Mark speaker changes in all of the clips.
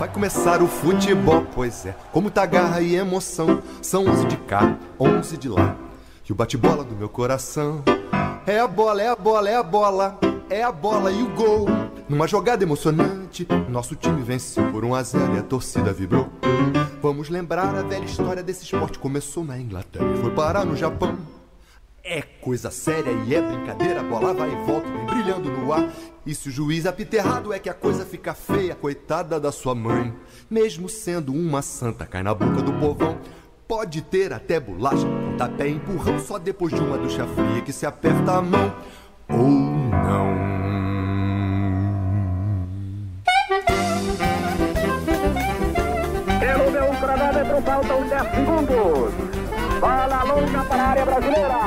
Speaker 1: Vai começar o futebol, pois é, com muita garra e emoção. São 11 de cá, 11 de lá, e o bate-bola do meu coração. É a bola, é a bola, é a bola, é a bola e o gol. Numa jogada emocionante, nosso time venceu por 1-0 e a torcida vibrou. Vamos lembrar a velha história desse esporte. Começou na Inglaterra e foi parar no Japão. É coisa séria e é brincadeira, a bola vai e volta, vem brilhando no ar. E se o juiz apita errado é que a coisa fica feia, coitada da sua mãe. Mesmo sendo uma santa, cai na boca do povão. Pode ter até bolacha, pontapé e empurrão, só depois de uma ducha fria que se aperta a mão. Ou não.
Speaker 2: Pelo meu cronômetro faltam 10 segundos. Bola longa para a área brasileira.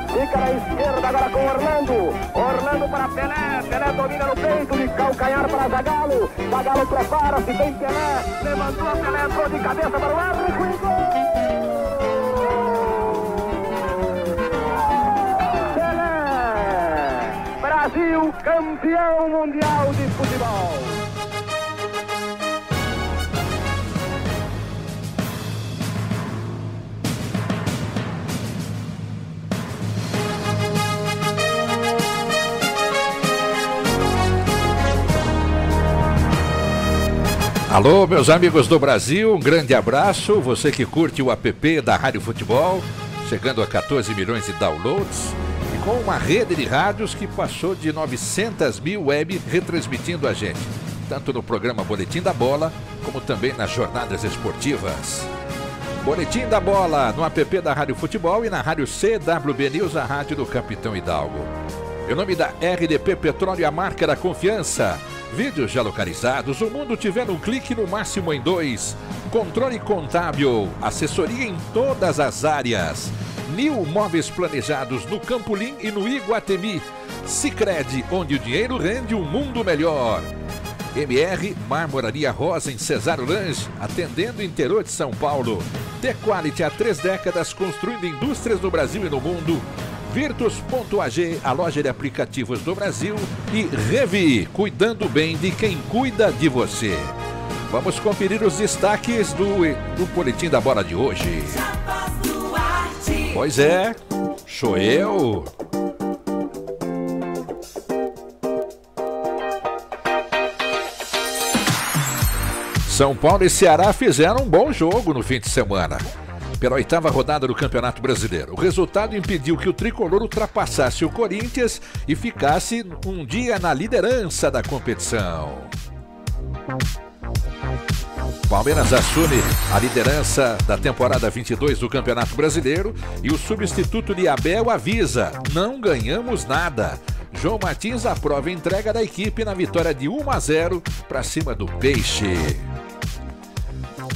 Speaker 2: Fica na esquerda agora com Orlando. Orlando para Pelé. Pelé domina no peito de calcanhar para Zagallo. Zagallo prepara-se, tem Pelé. Levantou a Pelé, entrou de cabeça para o árbitro e gol! Pelé! Brasil campeão mundial de futebol.
Speaker 3: Alô, meus amigos do Brasil, um grande abraço. Você que curte o app da Rádio Futebol, chegando a 14 milhões de downloads, e com uma rede de rádios que passou de 900 mil web retransmitindo a gente, tanto no programa Boletim da Bola, como também nas jornadas esportivas. Boletim da Bola no app da Rádio Futebol e na Rádio CWB News, a rádio do Capitão Hidalgo. Em nome da RDP Petróleo, a marca da confiança. Vídeos já localizados, o mundo tiver um clique, no máximo em 2. Controle contábil, assessoria em todas as áreas. Nil Móveis Planejados no Campolim e no Iguatemi. Sicredi, onde o dinheiro rende um mundo melhor. MR Marmoraria Rosa em Cesário Lange, atendendo o interior de São Paulo. T-Quality, há 3 décadas construindo indústrias no Brasil e no mundo. Virtus.ag, a loja de aplicativos do Brasil. E Revi, cuidando bem de quem cuida de você. Vamos conferir os destaques do Boletim da Bola de hoje. Pois é, sou eu. São Paulo e Ceará fizeram um bom jogo no fim de semana, pela 8ª rodada do Campeonato Brasileiro. O resultado impediu que o tricolor ultrapassasse o Corinthians e ficasse um dia na liderança da competição. Palmeiras assume a liderança da temporada 22 do Campeonato Brasileiro e o substituto de Abel avisa: não ganhamos nada. João Martins aprova a entrega da equipe na vitória de 1-0 para cima do Peixe.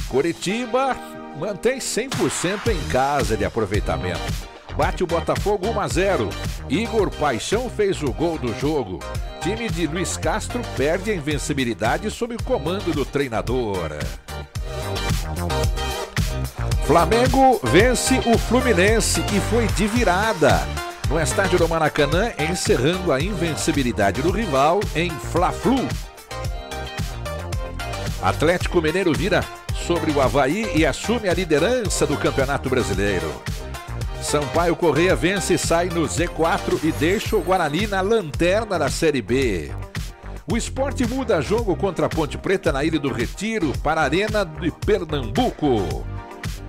Speaker 3: Coritiba mantém 100% em casa de aproveitamento. Bate o Botafogo 1-0. Igor Paixão fez o gol do jogo. Time de Luiz Castro perde a invencibilidade sob o comando do treinador. Flamengo vence o Fluminense e foi de virada no estádio do Maracanã, encerrando a invencibilidade do rival em Fla-Flu. Atlético Mineiro vira sobre o Avaí e assume a liderança do Campeonato Brasileiro. Sampaio Corrêa vence e sai no Z4 e deixa o Guarani na lanterna da Série B. O Sport muda jogo contra a Ponte Preta na Ilha do Retiro para a Arena de Pernambuco.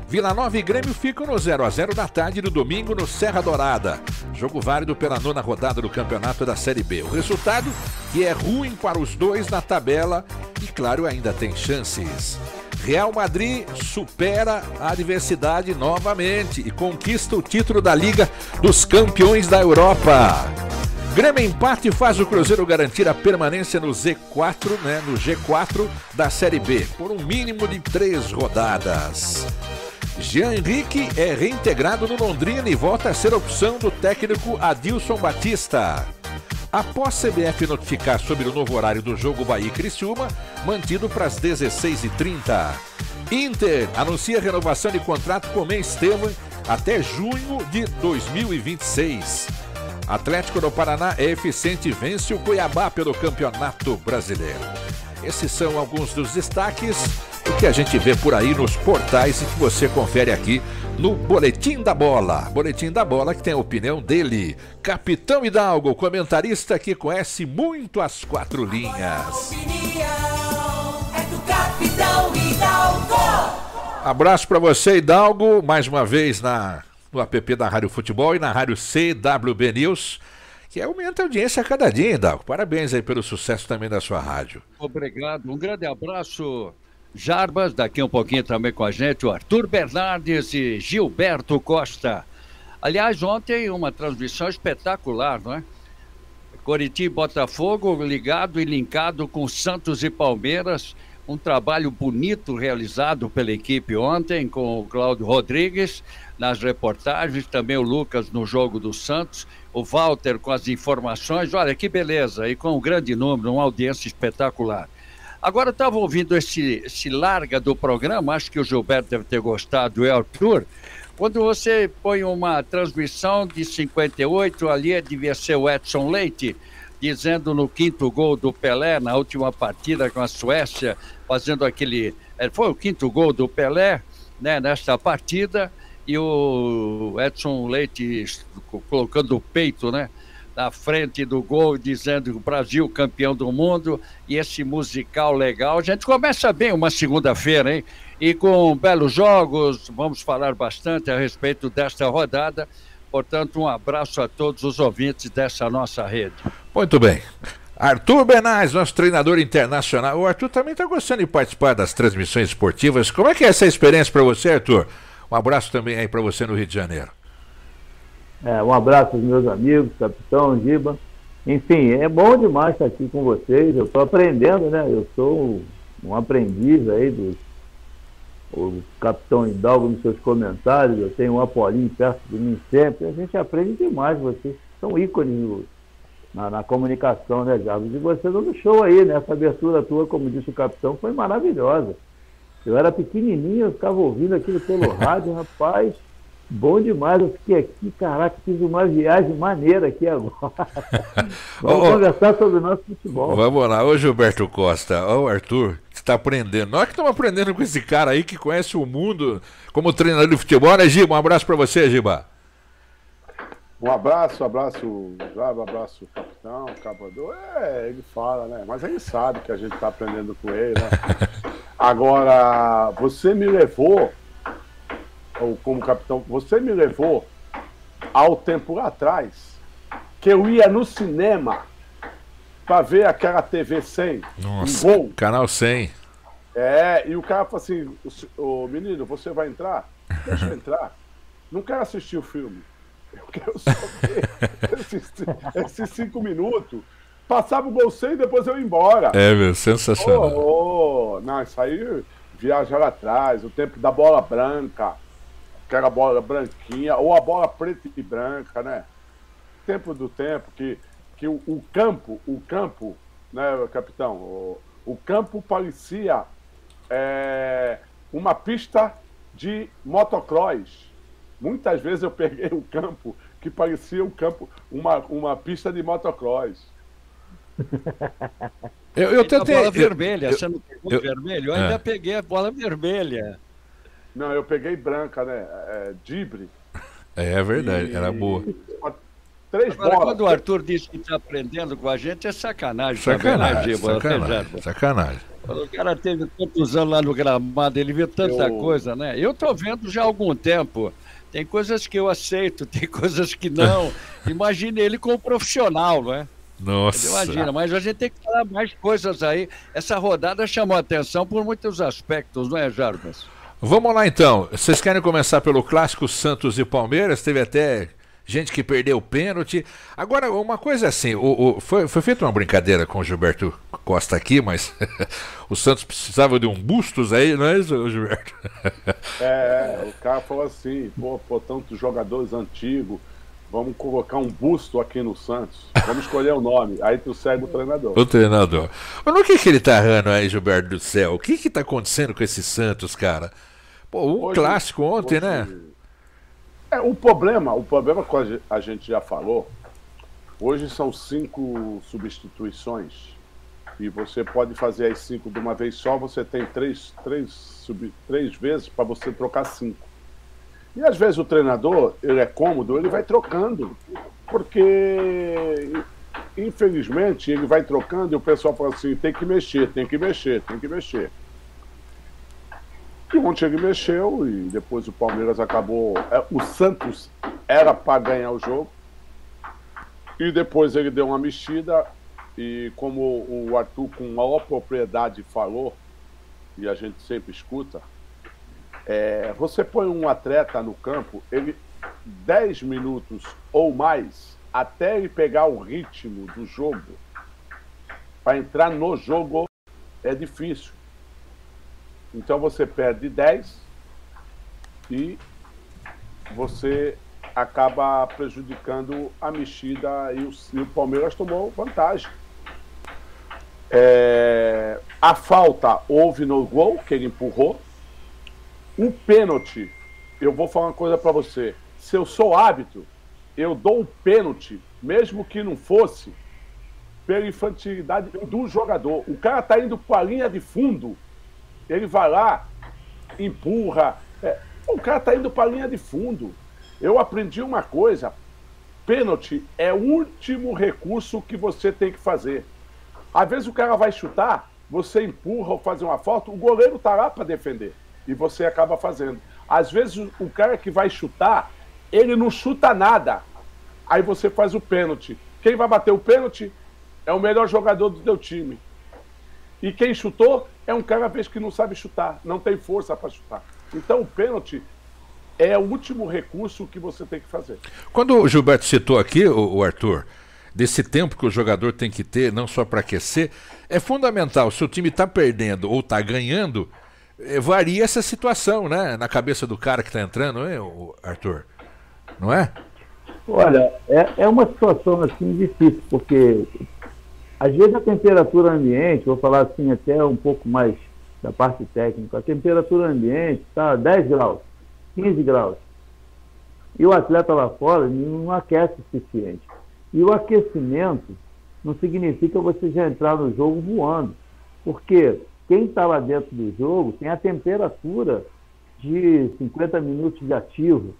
Speaker 3: Vila Nova e Grêmio ficam no 0-0 da tarde do domingo no Serra Dourada. Jogo válido pela 9ª rodada do campeonato da Série B. O resultado que é ruim para os dois na tabela e, claro, ainda tem chances. Real Madrid supera a adversidade novamente e conquista o título da Liga dos Campeões da Europa. Grêmio empate faz o Cruzeiro garantir a permanência no Z4, no G4 da Série B, por um mínimo de 3 rodadas. Jean Henrique é reintegrado no Londrina e volta a ser opção do técnico Adilson Batista. Após CBF notificar sobre o novo horário do jogo Bahia e Criciúma, mantido para as 16h30. Inter anuncia renovação de contrato com Mem Estevam até junho de 2026. Atlético do Paraná é eficiente e vence o Cuiabá pelo Campeonato Brasileiro. Esses são alguns dos destaques do que a gente vê por aí nos portais e que você confere aqui no Boletim da Bola. Boletim da Bola que tem a opinião dele, Capitão Hidalgo, comentarista que conhece muito as quatro linhas.
Speaker 4: A opinião é do Capitão Hidalgo.
Speaker 3: Abraço para você, Hidalgo, mais uma vez no app da Rádio Futebol e na Rádio CWB News, que aumenta a audiência a cada dia, Hidalgo. Parabéns aí pelo sucesso também da sua rádio.
Speaker 5: Obrigado, um grande abraço, Jarbas, daqui um pouquinho também com a gente, o Arthur Bernardes e Gilberto Costa. Aliás, ontem uma transmissão espetacular, não é? Coritiba e Botafogo ligado e linkado com Santos e Palmeiras, um trabalho bonito realizado pela equipe ontem, com o Cláudio Rodrigues nas reportagens, também o Lucas no jogo do Santos, o Walter com as informações, olha que beleza, e com um grande número, uma audiência espetacular. Agora eu estava ouvindo esse larga do programa, acho que o Gilberto deve ter gostado, e o Arthur, quando você põe uma transmissão de 58, ali devia ser o Edson Leite, dizendo no quinto gol do Pelé, na última partida com a Suécia, fazendo aquele... Foi o quinto gol do Pelé, né, nesta partida, e o Edson Leite colocando o peito, né, na frente do gol, dizendo que o Brasil campeão do mundo, e esse musical legal. A gente começa bem uma segunda-feira, hein? E com belos jogos, vamos falar bastante a respeito desta rodada. Portanto, um abraço a todos os ouvintes dessa nossa rede.
Speaker 3: Muito bem. Arthur Bernardes, nosso treinador internacional. O Arthur também está gostando de participar das transmissões esportivas. Como é que é essa experiência para você, Arthur? Um abraço também aí para você no Rio de Janeiro.
Speaker 6: Um abraço aos meus amigos, Capitão, Giba. Enfim, é bom demais estar aqui com vocês. Eu estou aprendendo, né? Eu sou um aprendiz aí o Capitão Hidalgo nos seus comentários. Eu tenho um Apolinho perto de mim sempre. A gente aprende demais. Vocês são ícones na comunicação, né, Jarbas? E você dando show aí, né? Essa abertura tua, como disse o Capitão, foi maravilhosa. Eu era pequenininho, eu ficava ouvindo aquilo pelo rádio, rapaz. Bom demais, eu fiquei aqui, caraca, fiz uma viagem maneira aqui agora. Vamos conversar sobre o nosso futebol.
Speaker 3: Vamos lá, ô Gilberto Costa, ô Arthur, que está aprendendo. Nós que estamos aprendendo com esse cara aí que conhece o mundo como treinador de futebol, né, Giba? Um abraço para você, Giba.
Speaker 7: Um abraço, Java, abraço, capitão, cavador. Ele fala, né? Mas ele sabe que a gente está aprendendo com ele, né? Agora, você me levou, ou como capitão, você me levou ao tempo lá atrás, que eu ia no cinema para ver aquela TV 100.
Speaker 3: Nossa,
Speaker 7: um gol.
Speaker 3: Canal 100.
Speaker 7: E o cara falou assim, ô menino, você vai entrar? Deixa eu entrar. Não quero assistir o filme. Eu quero só ver esses 5 minutos. Passava o gol 100 e depois eu ia embora.
Speaker 3: Meu, sensacional.
Speaker 7: Não, isso aí, viajar lá atrás, o tempo da bola branca, aquela bola branquinha, ou a bola preta e branca, né? Tempo do tempo, que o campo, né, capitão? O campo parecia uma pista de motocross. Muitas vezes eu peguei um campo que parecia uma pista de motocross.
Speaker 5: Eu tentei. A bola vermelha, você não pegou vermelho? Eu ainda peguei a bola vermelha.
Speaker 7: Não, eu peguei branca, né? Dibre.
Speaker 3: É verdade, era boa.
Speaker 7: 3
Speaker 5: Agora,
Speaker 7: bolas.
Speaker 5: quando o Arthur diz que está aprendendo com a gente, é sacanagem.
Speaker 3: Sacanagem.
Speaker 5: O cara teve tantos anos lá no gramado, ele viu tanta coisa, né? Eu tô vendo já há algum tempo. Tem coisas que eu aceito, tem coisas que não. Imagine ele como profissional, não é?
Speaker 3: Nossa.
Speaker 5: Imagina, mas a gente tem que falar mais coisas aí. Essa rodada chamou a atenção por muitos aspectos, não é, Jarbas?
Speaker 3: Vamos lá então. Vocês querem começar pelo clássico Santos e Palmeiras? Teve até gente que perdeu o pênalti. Agora, uma coisa assim, foi feita uma brincadeira com o Gilberto Costa aqui, mas o Santos precisava de um Bustos aí, não é isso, Gilberto?
Speaker 7: O cara falou assim, pô, tantos jogadores antigos, vamos colocar um busto aqui no Santos, vamos escolher o nome, aí tu segue o treinador.
Speaker 3: O treinador. Mas no que ele tá errando aí, Gilberto do céu? O que tá acontecendo com esse Santos, cara? Pô, hoje, clássico ontem, né?
Speaker 7: O problema que a gente já falou, hoje são 5 substituições e você pode fazer as 5 de uma vez só, você tem três vezes para você trocar 5. E às vezes o treinador, ele é cômodo, ele vai trocando, porque infelizmente ele vai trocando e o pessoal fala assim, tem que mexer. E ontem ele mexeu e depois o Palmeiras acabou... O Santos era para ganhar o jogo e depois ele deu uma mexida e como o Arthur com maior propriedade falou, e a gente sempre escuta, você põe um atleta no campo, ele 10 minutos ou mais, até ele pegar o ritmo do jogo, para entrar no jogo é difícil. Então você perde 10 e você acaba prejudicando a mexida e o Palmeiras tomou vantagem. A falta houve no gol, que ele empurrou. O pênalti, eu vou falar uma coisa para você. Se eu sou árbitro, eu dou um pênalti, mesmo que não fosse, pela infantilidade do jogador. O cara tá indo para a linha de fundo, ele vai lá, empurra. O cara tá indo para a linha de fundo. Eu aprendi uma coisa, pênalti é o último recurso que você tem que fazer. Às vezes o cara vai chutar, você empurra ou faz uma falta, o goleiro tá lá para defender. E você acaba fazendo. Às vezes o cara que vai chutar, ele não chuta nada. Aí você faz o pênalti. Quem vai bater o pênalti é o melhor jogador do teu time. E quem chutou é um cara, às vezes, que não sabe chutar, não tem força para chutar. Então o pênalti é o último recurso que você tem que fazer.
Speaker 3: Quando o Gilberto citou aqui, o Arthur, desse tempo que o jogador tem que ter, não só para aquecer, é fundamental. Se o time está perdendo ou está ganhando, varia essa situação, né? Na cabeça do cara que está entrando, né, Arthur? Não é?
Speaker 6: Olha, é uma situação assim difícil, porque às vezes a temperatura ambiente, vou falar assim até um pouco mais da parte técnica, a temperatura ambiente está 10 graus, 15 graus. E o atleta lá fora não aquece o suficiente. E o aquecimento não significa você já entrar no jogo voando, porque quem está lá dentro do jogo tem a temperatura de 50 minutos de ativo,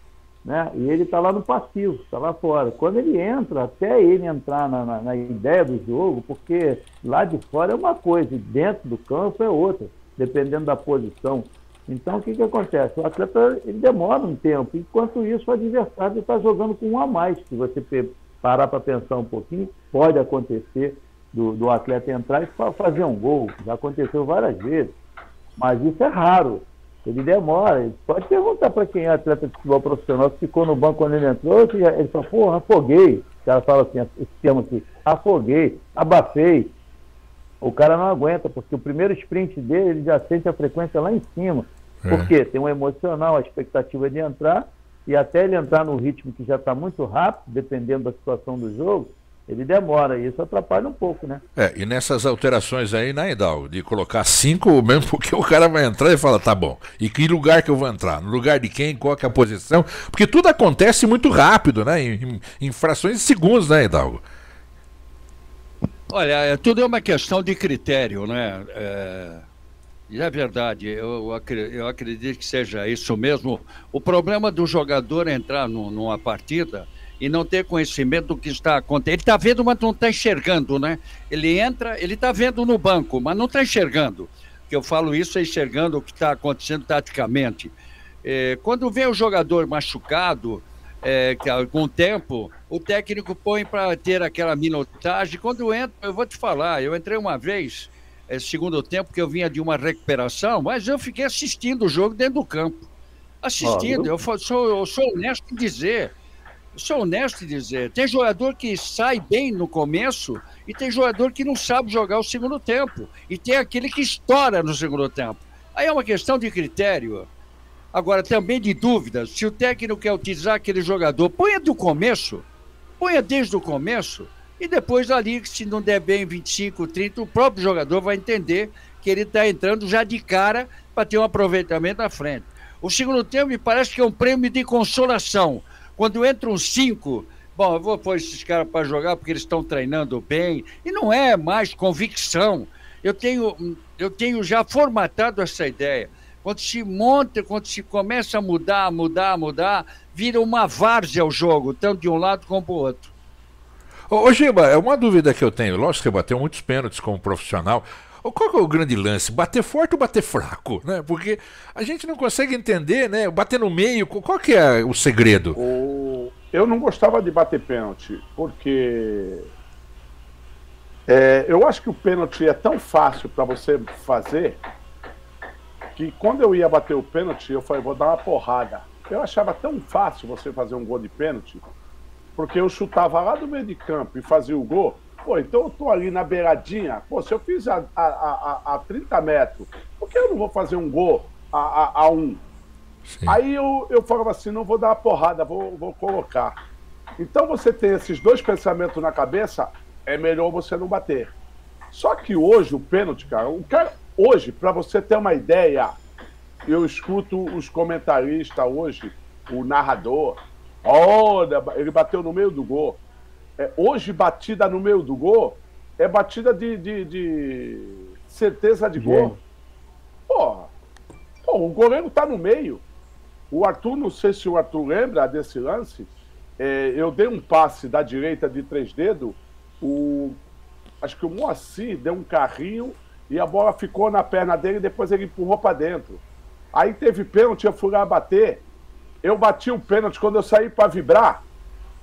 Speaker 6: né? E ele está lá no passivo, está lá fora. Quando ele entra, até ele entrar na ideia do jogo, porque lá de fora é uma coisa e dentro do campo é outra, dependendo da posição. Então, o que acontece? O atleta ele demora um tempo, enquanto isso o adversário está jogando com um a mais. Se você parar para pensar um pouquinho, pode acontecer do atleta entrar e fazer um gol. Já aconteceu várias vezes, mas isso é raro. Ele demora. Ele pode perguntar para quem é atleta de futebol profissional que ficou no banco quando ele entrou, ele fala, porra, afoguei. O cara fala assim, esse termo aqui, afoguei, abafei. O cara não aguenta, porque o primeiro sprint dele, ele já sente a frequência lá em cima. Por quê? Tem um emocional, a expectativa de entrar, e até ele entrar no ritmo que já está muito rápido, dependendo da situação do jogo, ele demora, e isso atrapalha um pouco, né?
Speaker 3: E nessas alterações aí, né, Hidalgo, de colocar 5 mesmo, porque o cara vai entrar e fala, tá bom, e que lugar que eu vou entrar? No lugar de quem? Qual que é a posição? Porque tudo acontece muito rápido, né? Em frações de segundos, né, Hidalgo?
Speaker 5: Olha, tudo é uma questão de critério, né? E é verdade, eu acredito que seja isso mesmo. O problema do jogador entrar numa partida e não ter conhecimento do que está acontecendo. Ele está vendo, mas não está enxergando, né? Ele entra, ele está vendo no banco, mas não está enxergando. Que eu falo isso é enxergando o que está acontecendo taticamente. Quando vem o jogador machucado, com o tempo, o técnico põe para ter aquela minutagem. Quando entra, eu vou te falar, eu entrei uma vez, segundo tempo, que eu vinha de uma recuperação, mas eu fiquei assistindo o jogo dentro do campo. Assistindo, eu sou honesto em dizer. Sou honesto em dizer, tem jogador que sai bem no começo e tem jogador que não sabe jogar o segundo tempo. E tem aquele que estoura no segundo tempo. Aí é uma questão de critério. Agora, também de dúvidas, se o técnico quer utilizar aquele jogador, ponha do começo, ponha desde o começo, e depois ali, se não der bem 25, 30, o próprio jogador vai entender que ele está entrando já de cara para ter um aproveitamento na frente. O segundo tempo me parece que é um prêmio de consolação. Quando entram 5, bom, eu vou pôr esses caras para jogar porque eles estão treinando bem. E não é mais convicção. Eu tenho já formatado essa ideia. Quando se monta, quando se começa a mudar, vira uma várzea o jogo, tanto de um lado como do outro.
Speaker 3: Ô Giba, é uma dúvida que eu tenho. Lógico que você bateu muitos pênaltis como profissional. Qual que é o grande lance? Bater forte ou bater fraco? Né? Porque a gente não consegue entender, né? Bater no meio, qual que é o segredo?
Speaker 7: Eu não gostava de bater pênalti, porque eu acho que o pênalti é tão fácil para você fazer, que quando eu ia bater o pênalti, eu falei, vou dar uma porrada. Eu achava tão fácil você fazer um gol de pênalti, porque eu chutava lá do meio de campo e fazia o gol. Pô, então eu tô ali na beiradinha. Pô, se eu fiz a 30 metros, por que eu não vou fazer um gol a 1?
Speaker 3: Sim.
Speaker 7: Aí eu falava assim, não vou dar uma porrada, vou colocar. Então você tem esses dois pensamentos na cabeça, é melhor você não bater. Só que hoje o pênalti, cara, hoje, para você ter uma ideia, eu escuto os comentaristas hoje, o narrador, olha, ele bateu no meio do gol. Hoje, batida no meio do gol é batida de certeza de gol. Pô, o goleiro tá no meio. O Arthur, não sei se o Arthur lembra desse lance, eu dei um passe da direita de 3 dedos, acho que o Moacir deu um carrinho e a bola ficou na perna dele e depois ele empurrou para dentro. Aí teve pênalti, eu fui lá bater, eu bati o pênalti, quando eu saí para vibrar,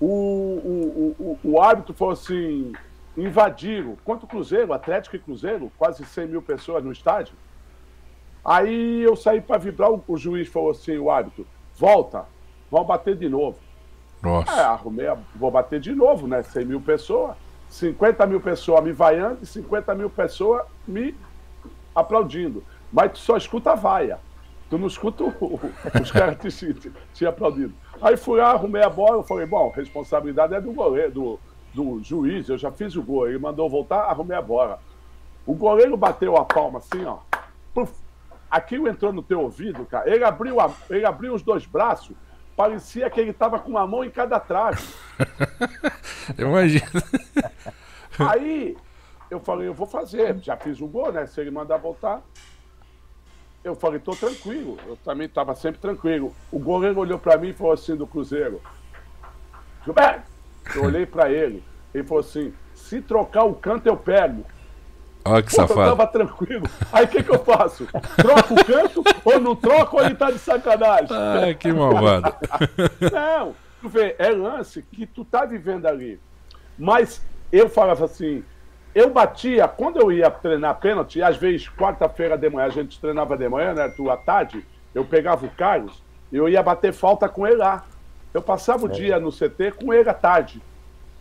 Speaker 7: o árbitro falou assim, invadiram, contra o Cruzeiro, Atlético e Cruzeiro, quase 100 mil pessoas no estádio. Aí eu saí para vibrar, o juiz falou assim, o árbitro, volta, vamos bater de novo.
Speaker 3: Nossa.
Speaker 7: Arrumei, vou bater de novo, né, 100 mil pessoas, 50 mil pessoas me vaiando e 50 mil pessoas me aplaudindo. Mas tu só escuta a vaia, tu não escuta os caras te aplaudindo. Aí fui lá, arrumei a bola, eu falei, bom, responsabilidade é do goleiro, do juiz, eu já fiz o gol, ele mandou voltar, arrumei a bola. O goleiro bateu a palma assim, ó, puf, aquilo entrou no teu ouvido, cara, ele abriu os 2 braços, parecia que ele tava com uma mão em cada trave.
Speaker 3: Imagina.
Speaker 7: Aí eu falei, eu vou fazer, já fiz o gol, né, se ele mandar voltar. Eu falei, tô tranquilo, eu também estava sempre tranquilo. O goleiro olhou para mim e falou assim, do Cruzeiro, Gilberto, eu olhei para ele falou assim, se trocar o canto eu pego.
Speaker 3: Olha que
Speaker 7: Pô,
Speaker 3: safado.
Speaker 7: eu tava tranquilo. Aí o que eu faço? Troco o canto ou não troco ou ele tá de sacanagem?
Speaker 3: Ai, que malvado.
Speaker 7: Não, tu vê, é lance que tu tá vivendo ali. Mas eu falava assim, eu batia, quando eu ia treinar pênalti, às vezes, quarta-feira de manhã, a gente treinava de manhã, né, à tarde, eu pegava o Carlos, eu ia bater falta com ele lá. Eu passava o dia no CT com ele à tarde.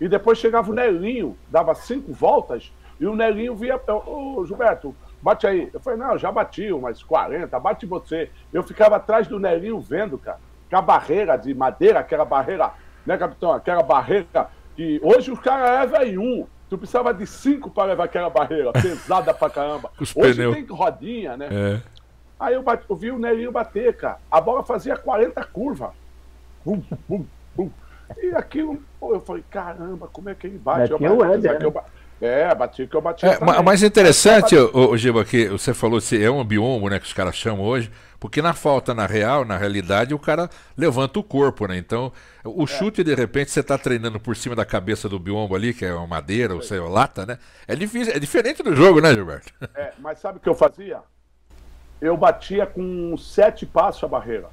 Speaker 7: E depois chegava o Nelinho, dava 5 voltas, e o Nelinho via, ô Gilberto, bate aí. Eu falei, não, já bati umas 40, bate você. Eu ficava atrás do Nelinho vendo, cara, com a barreira de madeira, aquela barreira, né, capitão? Aquela barreira que hoje os caras levam em 1. Tu precisava de 5 para levar aquela barreira, pesada pra caramba.
Speaker 3: Os
Speaker 7: Hoje
Speaker 3: pneus.
Speaker 7: tem rodinha, né?
Speaker 3: É.
Speaker 7: Aí eu vi o Nelinho bater, cara. A bola fazia 40 curvas. Bum, bum, bum. E aquilo, pô, eu falei, caramba, como é que ele bate?
Speaker 6: Batia o Éder, né?
Speaker 7: Bati que eu bati.
Speaker 3: Mas interessante, o Giba, que você falou se é um biombo, né, que os caras chamam hoje, porque na falta, na realidade, o cara levanta o corpo, né? Então, o chute, de repente, você tá treinando por cima da cabeça do biombo ali, que é uma madeira, ou sei lá, lata, né? É difícil, é diferente do jogo, né, Gilberto?
Speaker 7: Mas sabe o que eu fazia? Eu batia com 7 passos a barreira.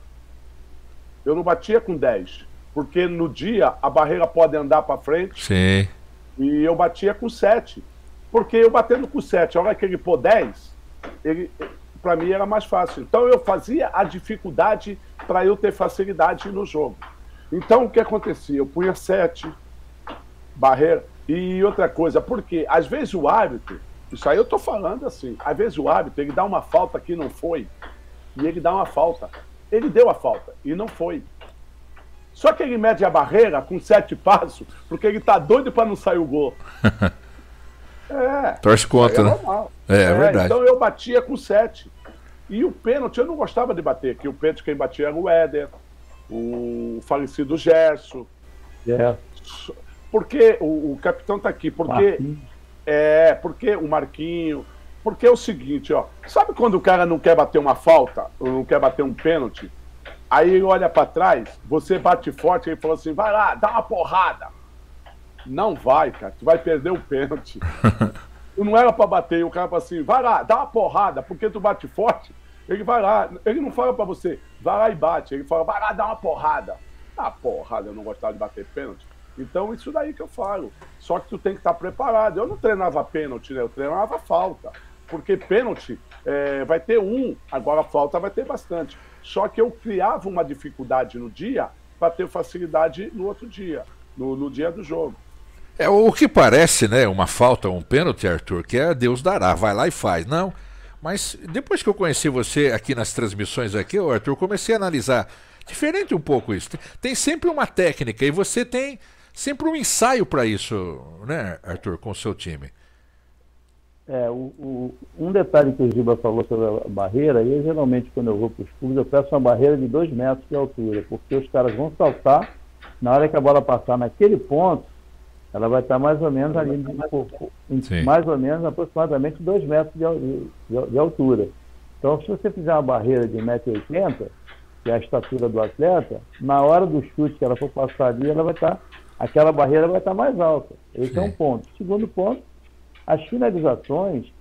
Speaker 7: Eu não batia com 10. Porque no dia a barreira pode andar para frente.
Speaker 3: Sim.
Speaker 7: E eu batia com 7. Porque eu batendo com 7, a hora que ele pôr 10, para mim era mais fácil. Então eu fazia a dificuldade para eu ter facilidade no jogo. Então o que acontecia? Eu punha 7, barreira. E outra coisa, porque às vezes o árbitro, isso aí eu tô falando assim, às vezes o árbitro ele dá uma falta que não foi, e ele dá uma falta. Ele deu a falta e não foi. Só que ele mede a barreira com 7 passos, porque ele tá doido para não sair o gol.
Speaker 3: Torce contra, né?
Speaker 7: Normal.
Speaker 3: É verdade.
Speaker 7: Então eu batia com 7. E o pênalti eu não gostava de bater, que o pênalti quem batia era o Éder, o falecido Gerson. Porque o capitão tá aqui, porque o Marquinho, porque é o seguinte, ó, sabe quando o cara não quer bater uma falta, ou não quer bater um pênalti, aí ele olha pra trás, você bate forte, ele fala assim, vai lá, dá uma porrada. Não vai, cara, tu vai perder o pênalti. Tu não era pra bater, e o cara fala assim, vai lá, dá uma porrada, porque tu bate forte, ele vai lá, ele não fala pra você, vai lá e bate, ele fala, vai lá, dá uma porrada. Ah, porrada, eu não gostava de bater pênalti. Então, isso daí que eu falo. Só que tu tem que estar preparado. Eu não treinava pênalti, né? Eu treinava falta. Porque pênalti vai ter um, agora falta vai ter bastante. Só que eu criava uma dificuldade no dia para ter facilidade no outro dia, no dia do jogo.
Speaker 3: O que parece, né, uma falta, um pênalti, Arthur, que é Deus dará, vai lá e faz. Não, mas depois que eu conheci você aqui nas transmissões aqui, Arthur, comecei a analisar diferente um pouco isso. Tem sempre uma técnica e você tem sempre um ensaio para isso, né, Arthur, com o seu time.
Speaker 6: Um detalhe que o Giba falou sobre a barreira, eu geralmente quando eu vou para os clubes eu peço uma barreira de 2 metros de altura, porque os caras vão saltar, na hora que a bola passar naquele ponto, ela vai estar mais ou menos ali, mais ou menos aproximadamente 2 metros de altura. Então, se você fizer uma barreira de 1,80 m, que é a estatura do atleta, na hora do chute que ela for passar ali, aquela barreira vai estar mais alta. Esse é um ponto. Segundo ponto, as finalizações,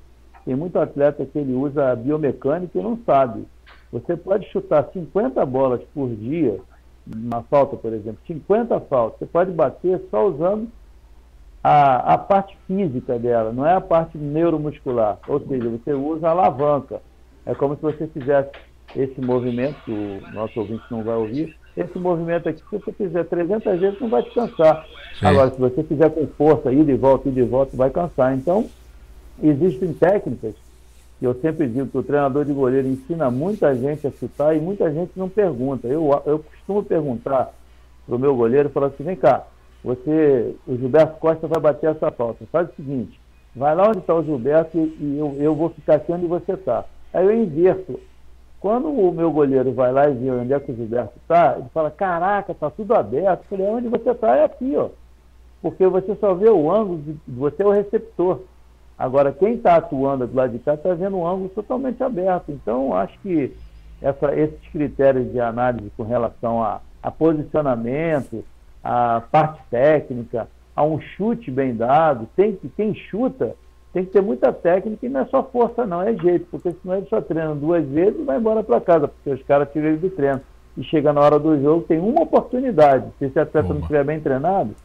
Speaker 6: tem muito atleta que ele usa biomecânica e não sabe. Você pode chutar 50 bolas por dia, uma falta, por exemplo, 50 faltas, você pode bater só usando a parte física dela, não é a parte neuromuscular. Ou seja, você usa a alavanca. É como se você fizesse esse movimento, que o nosso ouvinte não vai ouvir, esse movimento aqui, se você fizer 300 vezes, não vai te cansar. Sim. Agora, se você fizer com força, ida e volta, vai cansar. Então, existem técnicas, que eu sempre digo que o treinador de goleiro ensina muita gente a chutar e muita gente não pergunta. Eu costumo perguntar para o meu goleiro, falar assim, vem cá, o Gilberto Costa vai bater essa falta. Faz o seguinte, vai lá onde está o Gilberto e eu vou ficar aqui onde você está. Aí eu inverto. Quando o meu goleiro vai lá e vê onde é que o Gilberto está, ele fala, caraca, está tudo aberto. Eu falei, onde você está? É aqui, ó. Porque você só vê o ângulo, você é o receptor. Agora, quem está atuando do lado de cá está vendo um ângulo totalmente aberto. Então, acho que esses critérios de análise com relação a posicionamento, a parte técnica, a um chute bem dado, quem chuta tem que ter muita técnica e não é só força não, é jeito, porque senão ele só treina 2 vezes e vai embora para casa, porque os caras tiram ele do treino. E chega na hora do jogo, tem uma oportunidade. Se esse atleta não estiver bem treinado,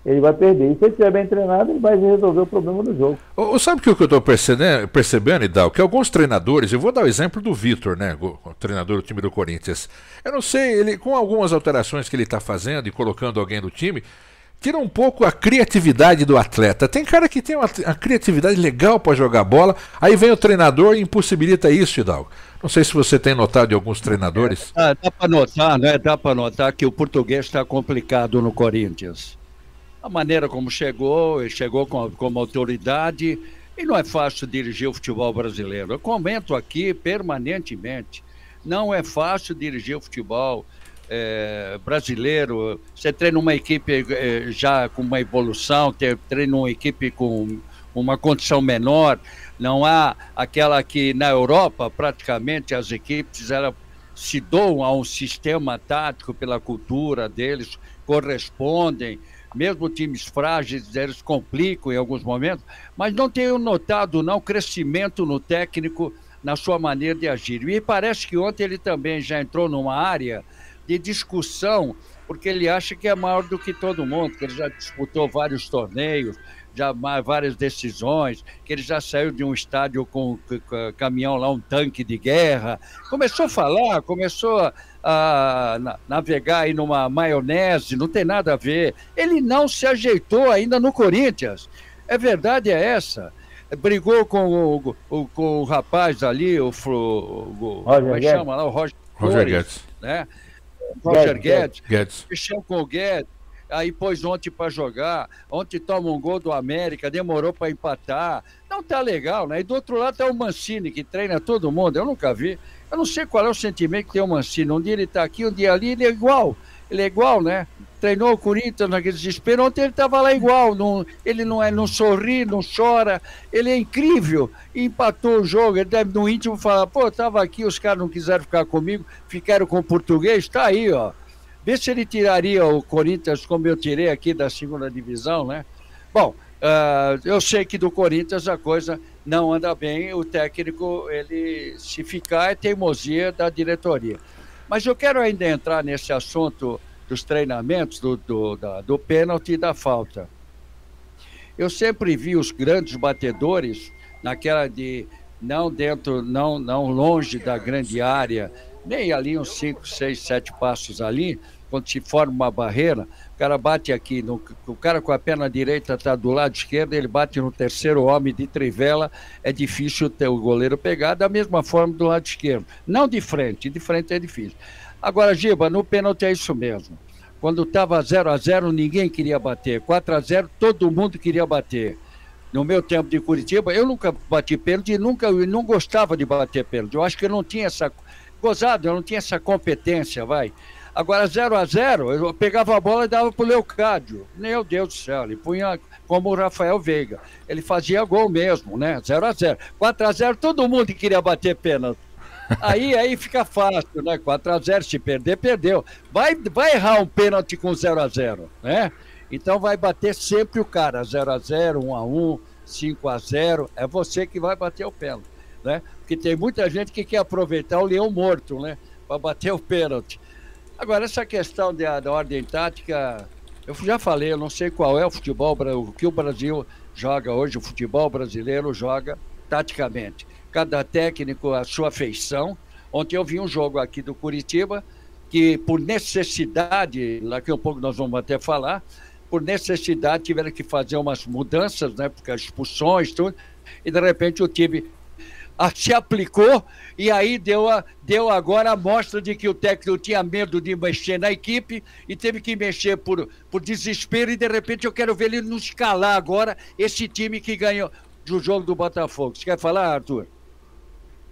Speaker 6: ele vai perder. E se ele estiver bem treinado, ele vai resolver o problema do jogo.
Speaker 3: Sabe o que eu estou percebendo, Idal? Que alguns treinadores, eu vou dar o exemplo do Vitor, né, o treinador do time do Corinthians. Eu não sei, ele com algumas alterações que ele está fazendo e colocando alguém no time, tira um pouco a criatividade do atleta. Tem cara que tem uma criatividade legal para jogar bola, aí vem o treinador e impossibilita isso, Hidalgo. Não sei se você tem notado de alguns treinadores.
Speaker 5: Dá para notar, né? Dá para notar que o português está complicado no Corinthians. A maneira como chegou, ele chegou como autoridade, e não é fácil dirigir o futebol brasileiro. Eu comento aqui permanentemente, não é fácil dirigir o futebol brasileiro. Você treina uma equipe já com uma evolução, treina uma equipe com uma condição menor, não há aquela que na Europa praticamente as equipes se doam a um sistema tático pela cultura deles, correspondem, mesmo times frágeis eles complicam em alguns momentos, mas não tenho notado crescimento no técnico na sua maneira de agir. E parece que ontem ele também já entrou numa área de discussão, porque ele acha que é maior do que todo mundo, que ele já disputou vários torneios, já várias decisões, que ele já saiu de um estádio com caminhão lá, um tanque de guerra. Começou a falar, começou a navegar aí numa maionese, não tem nada a ver. Ele não se ajeitou ainda no Corinthians. A verdade é essa. Brigou com o rapaz ali, como é que chama lá? O
Speaker 3: Roger Guedes.
Speaker 5: Né? Roger Guedes, mexeu com o Guedes, aí pôs ontem para jogar, ontem toma um gol do América, demorou para empatar, não tá legal, né? E do outro lado tá o Mancini, que treina todo mundo, eu nunca vi, eu não sei qual é o sentimento que tem o Mancini, um dia ele tá aqui, um dia ali, ele é igual, né? treinou o Corinthians naquele desespero. Ontem ele estava lá igual, ele não sorri, não chora, ele é incrível. E empatou o jogo, ele deve no íntimo falar, pô, estava aqui, os caras não quiseram ficar comigo, ficaram com o português, está aí, ó. Vê se ele tiraria o Corinthians como eu tirei aqui da segunda divisão, né? Bom, eu sei que do Corinthians a coisa não anda bem, o técnico, ele se ficar é teimosia da diretoria. Mas eu quero ainda entrar nesse assunto dos treinamentos, do pênalti e da falta. Eu sempre vi os grandes batedores naquela de não longe da grande área, nem ali uns 5, 6, 7 passos ali, quando se forma uma barreira, o cara bate aqui, o cara com a perna direita está do lado esquerdo, ele bate no terceiro homem de trivela, é difícil ter o goleiro pegar, da mesma forma do lado esquerdo. Não de frente é difícil. Agora, Giba, no pênalti é isso mesmo. Quando estava 0-0, ninguém queria bater. 4-0, todo mundo queria bater. No meu tempo de Curitiba, eu nunca bati pênalti e não gostava de bater pênalti. Eu acho que eu não tinha essa... Gozado, eu não tinha essa competência, vai. Agora, 0-0, eu pegava a bola e dava pro Leocádio. Meu Deus do céu, ele punha como o Rafael Veiga. Ele fazia gol mesmo, né? 0-0. 4-0, todo mundo queria bater pênalti. Aí fica fácil, né? 4-0, se perder, perdeu. Vai errar um pênalti com 0-0, né? Então vai bater sempre o cara, 0-0, 1-1, 5-0, é você que vai bater o pênalti, né? Porque tem muita gente que quer aproveitar o leão morto, né? Para bater o pênalti. Agora, essa questão da ordem tática, eu já falei, eu não sei qual é o futebol, o que o Brasil joga hoje, o futebol brasileiro joga taticamente. Cada técnico a sua feição. Ontem eu vi um jogo aqui do Curitiba, que por necessidade, daqui a um pouco nós vamos até falar, por necessidade tiveram que fazer umas mudanças, né, porque as expulsões, tudo, e de repente o time se aplicou e aí deu agora a mostra de que o técnico tinha medo de mexer na equipe e teve que mexer por desespero e de repente eu quero ver ele não escalar agora esse time que ganhou do jogo do Botafogo. Você quer falar, Arthur?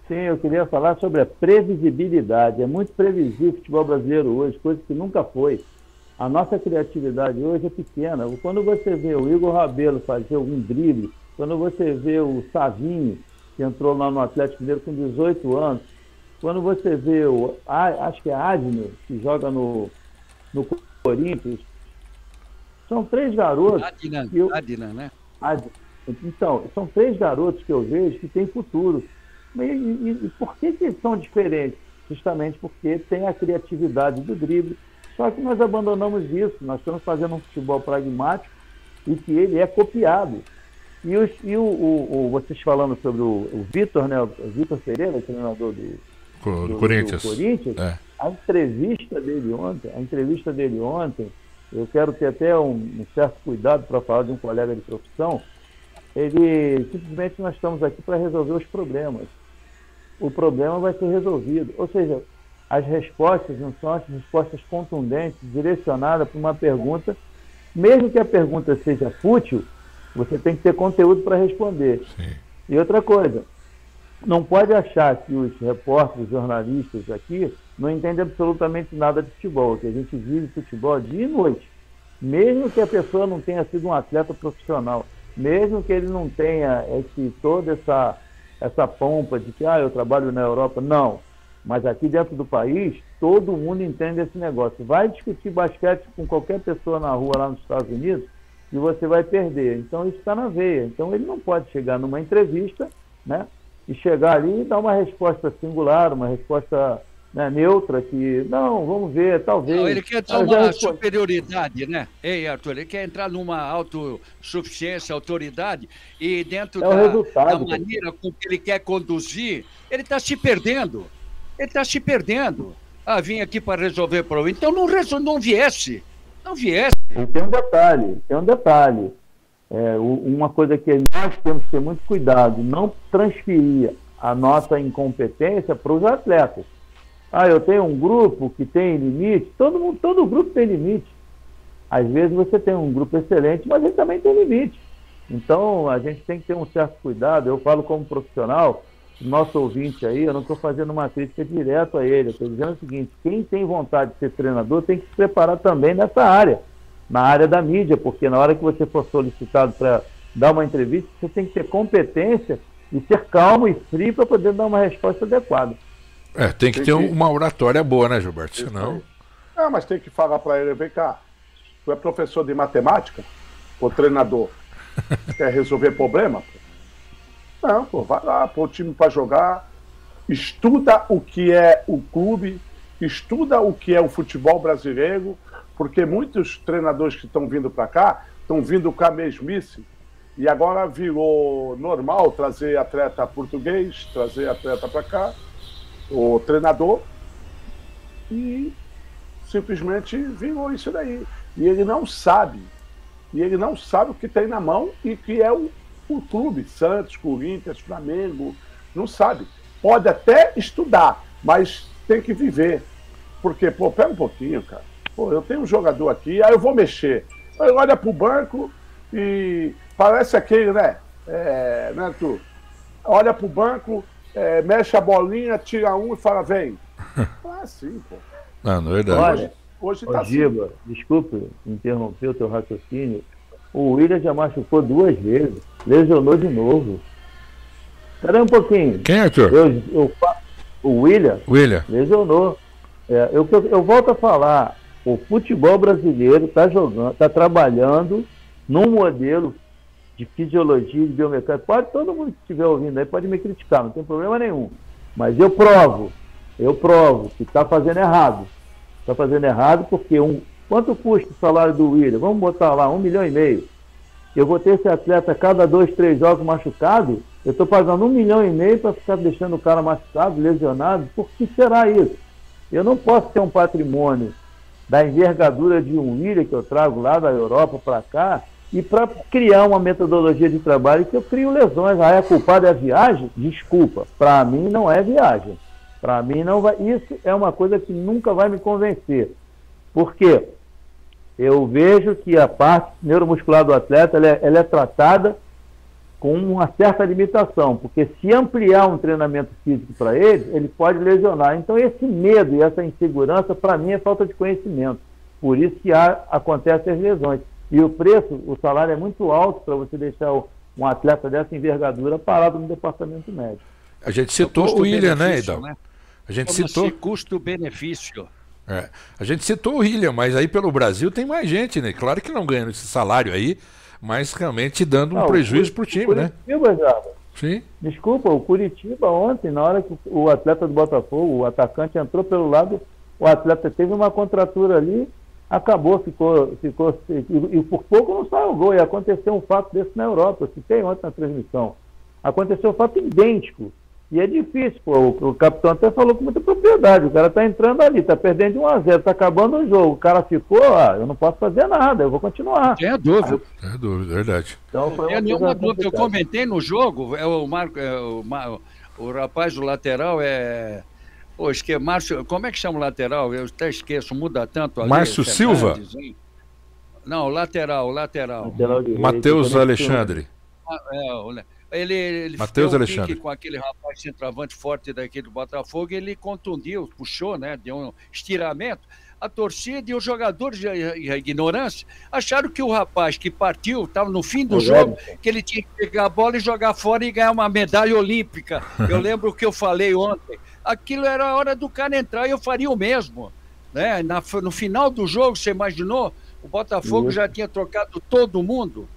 Speaker 6: Sim, eu queria falar sobre a previsibilidade. É muito previsível o futebol brasileiro hoje, coisa que nunca foi. A nossa criatividade hoje é pequena. Quando você vê o Igor Rabelo fazer um drible, quando você vê o Savinho, que entrou lá no Atlético Mineiro com 18 anos, quando você vê acho que é Adner, que joga no Corinthians, são 3 garotos...
Speaker 5: Adner, né?
Speaker 6: Então, são 3 garotos que eu vejo que têm futuro. E por que são diferentes? Justamente porque tem a criatividade do drible. Só que nós abandonamos isso. Nós estamos fazendo um futebol pragmático e que ele é copiado. Vocês falando sobre o Vitor, né? O Vitor Pereira, treinador do Corinthians. É. A entrevista dele ontem, eu quero ter até um certo cuidado para falar de um colega de profissão. Simplesmente nós estamos aqui para resolver os problemas. O problema vai ser resolvido. Ou seja, as respostas não são as respostas contundentes, direcionadas para uma pergunta. Mesmo que a pergunta seja fútil, você tem que ter conteúdo para responder. Sim. E outra coisa, não pode achar que os repórteres, jornalistas aqui não entendem absolutamente nada de futebol, que a gente vive futebol dia e noite. Mesmo que a pessoa não tenha sido um atleta profissional, mesmo que ele não tenha toda essa pompa de que eu trabalho na Europa, não. Mas aqui dentro do país, todo mundo entende esse negócio. Vai discutir basquete com qualquer pessoa na rua lá nos Estados Unidos e você vai perder. Então isso está na veia. Então ele não pode chegar numa entrevista, né, e chegar ali e dar uma resposta singular, uma resposta, né, neutra, que não, vamos ver, talvez. Não,
Speaker 5: ele quer ter uma superioridade, né? Ei, Arthur, ele quer entrar numa autossuficiência, autoridade, e dentro da maneira com que ele quer conduzir, ele está se perdendo. Ele está se perdendo. Vim aqui para resolver o problema. Então não viesse.
Speaker 6: E tem um detalhe. Uma coisa que nós temos que ter muito cuidado, não transferir a nossa incompetência para os atletas. Eu tenho um grupo que tem limite. Todo grupo tem limite. Às vezes você tem um grupo excelente, mas ele também tem limite. Então a gente tem que ter um certo cuidado. Eu falo como profissional, nosso ouvinte aí, eu não estou fazendo uma crítica direta a ele, eu estou dizendo o seguinte: quem tem vontade de ser treinador tem que se preparar também nessa área, na área da mídia, porque na hora que você for solicitado para dar uma entrevista, você tem que ter competência e ser calmo e frio para poder dar uma resposta adequada.
Speaker 3: Tem que ter uma oratória boa, né, Gilberto? Senão...
Speaker 7: mas tem que falar para ele: vem cá, tu é professor de matemática ou treinador? Quer resolver problema? Não, pô, vai lá, pô, o time para jogar, estuda o que é o clube, estuda o que é o futebol brasileiro, porque muitos treinadores que estão vindo para cá estão vindo com a mesmice, e agora virou normal trazer atleta português, trazer atleta para cá, o treinador, e simplesmente virou isso daí. E ele não sabe o que tem na mão e que é o clube, Santos, Corinthians, Flamengo, não sabe. Pode até estudar, mas tem que viver. Porque, pô, pera um pouquinho, cara. Pô, eu tenho um jogador aqui, aí eu vou mexer. Aí olha pro banco e parece aquele, né? Né, tu? Olha pro banco, mexe a bolinha, tira um e fala, vem. Ah, sim, pô.
Speaker 3: Não é verdade.
Speaker 6: Olha,
Speaker 7: hoje tá
Speaker 6: Giba, desculpe interromper o teu raciocínio. O William já machucou 2 vezes, lesionou de novo. Espera um pouquinho.
Speaker 3: Quem, Arthur?
Speaker 6: O William lesionou. Eu volto a falar, o futebol brasileiro está trabalhando num modelo de fisiologia, de biomecânica. Todo mundo que estiver ouvindo aí pode me criticar, não tem problema nenhum. Mas eu provo que está fazendo errado. Está fazendo errado porque quanto custa o salário do William? Vamos botar lá, 1,5 milhão. Eu vou ter esse atleta a cada 2, 3 jogos machucado, eu estou pagando 1,5 milhão para ficar deixando o cara machucado, lesionado. Por que será isso? Eu não posso ter um patrimônio da envergadura de um William que eu trago lá da Europa para cá e para criar uma metodologia de trabalho que eu crio lesões. A culpada é a viagem? Desculpa, para mim não é viagem. Para mim não vai. Isso é uma coisa que nunca vai me convencer. Por quê? Eu vejo que a parte neuromuscular do atleta ela é tratada com uma certa limitação, porque se ampliar um treinamento físico para ele pode lesionar. Então esse medo e essa insegurança, para mim, é falta de conhecimento. Por isso que acontecem as lesões. E o salário é muito alto para você deixar um atleta dessa envergadura parado no departamento médico.
Speaker 3: A gente citou o William, né, Idal? A gente citou
Speaker 5: custo-benefício.
Speaker 3: A gente citou o William, mas aí pelo Brasil tem mais gente, né? Claro que não ganhando esse salário aí, mas realmente dando um prejuízo pro time, né?
Speaker 6: Sim. Desculpa, o Curitiba ontem, na hora que o atleta do Botafogo, o atacante entrou pelo lado, o atleta teve uma contratura ali, acabou, ficou e por pouco não saiu o gol. E aconteceu um fato desse na Europa, eu citei ontem na transmissão. Aconteceu um fato idêntico. E é difícil, pô. O capitão até falou com muita propriedade. O cara tá entrando ali, tá perdendo de 1-0, tá acabando o jogo. O cara ficou, eu não posso fazer nada, eu vou continuar.
Speaker 5: Tem a dúvida.
Speaker 3: É dúvida, verdade.
Speaker 6: Então,
Speaker 5: foi nenhuma dúvida. Eu comentei no jogo, o rapaz do lateral Márcio, como é que chama o lateral? Eu até esqueço, muda tanto ali.
Speaker 3: Márcio Silva?
Speaker 5: Não, lateral.
Speaker 3: Matheus Alexandre.
Speaker 5: Ele
Speaker 3: Matheus
Speaker 5: fez
Speaker 3: Alexandre.
Speaker 5: Com aquele rapaz centroavante forte daqui do Botafogo, ele contundiu, puxou, né? Deu um estiramento. A torcida e os jogadores, a ignorância, acharam que o rapaz que partiu, estava no fim do jogo, que ele tinha que pegar a bola e jogar fora e ganhar uma medalha olímpica. Eu lembro o que eu falei ontem. Aquilo era a hora do cara entrar e eu faria o mesmo. Né? No final do jogo, você imaginou? O Botafogo já tinha trocado todo mundo.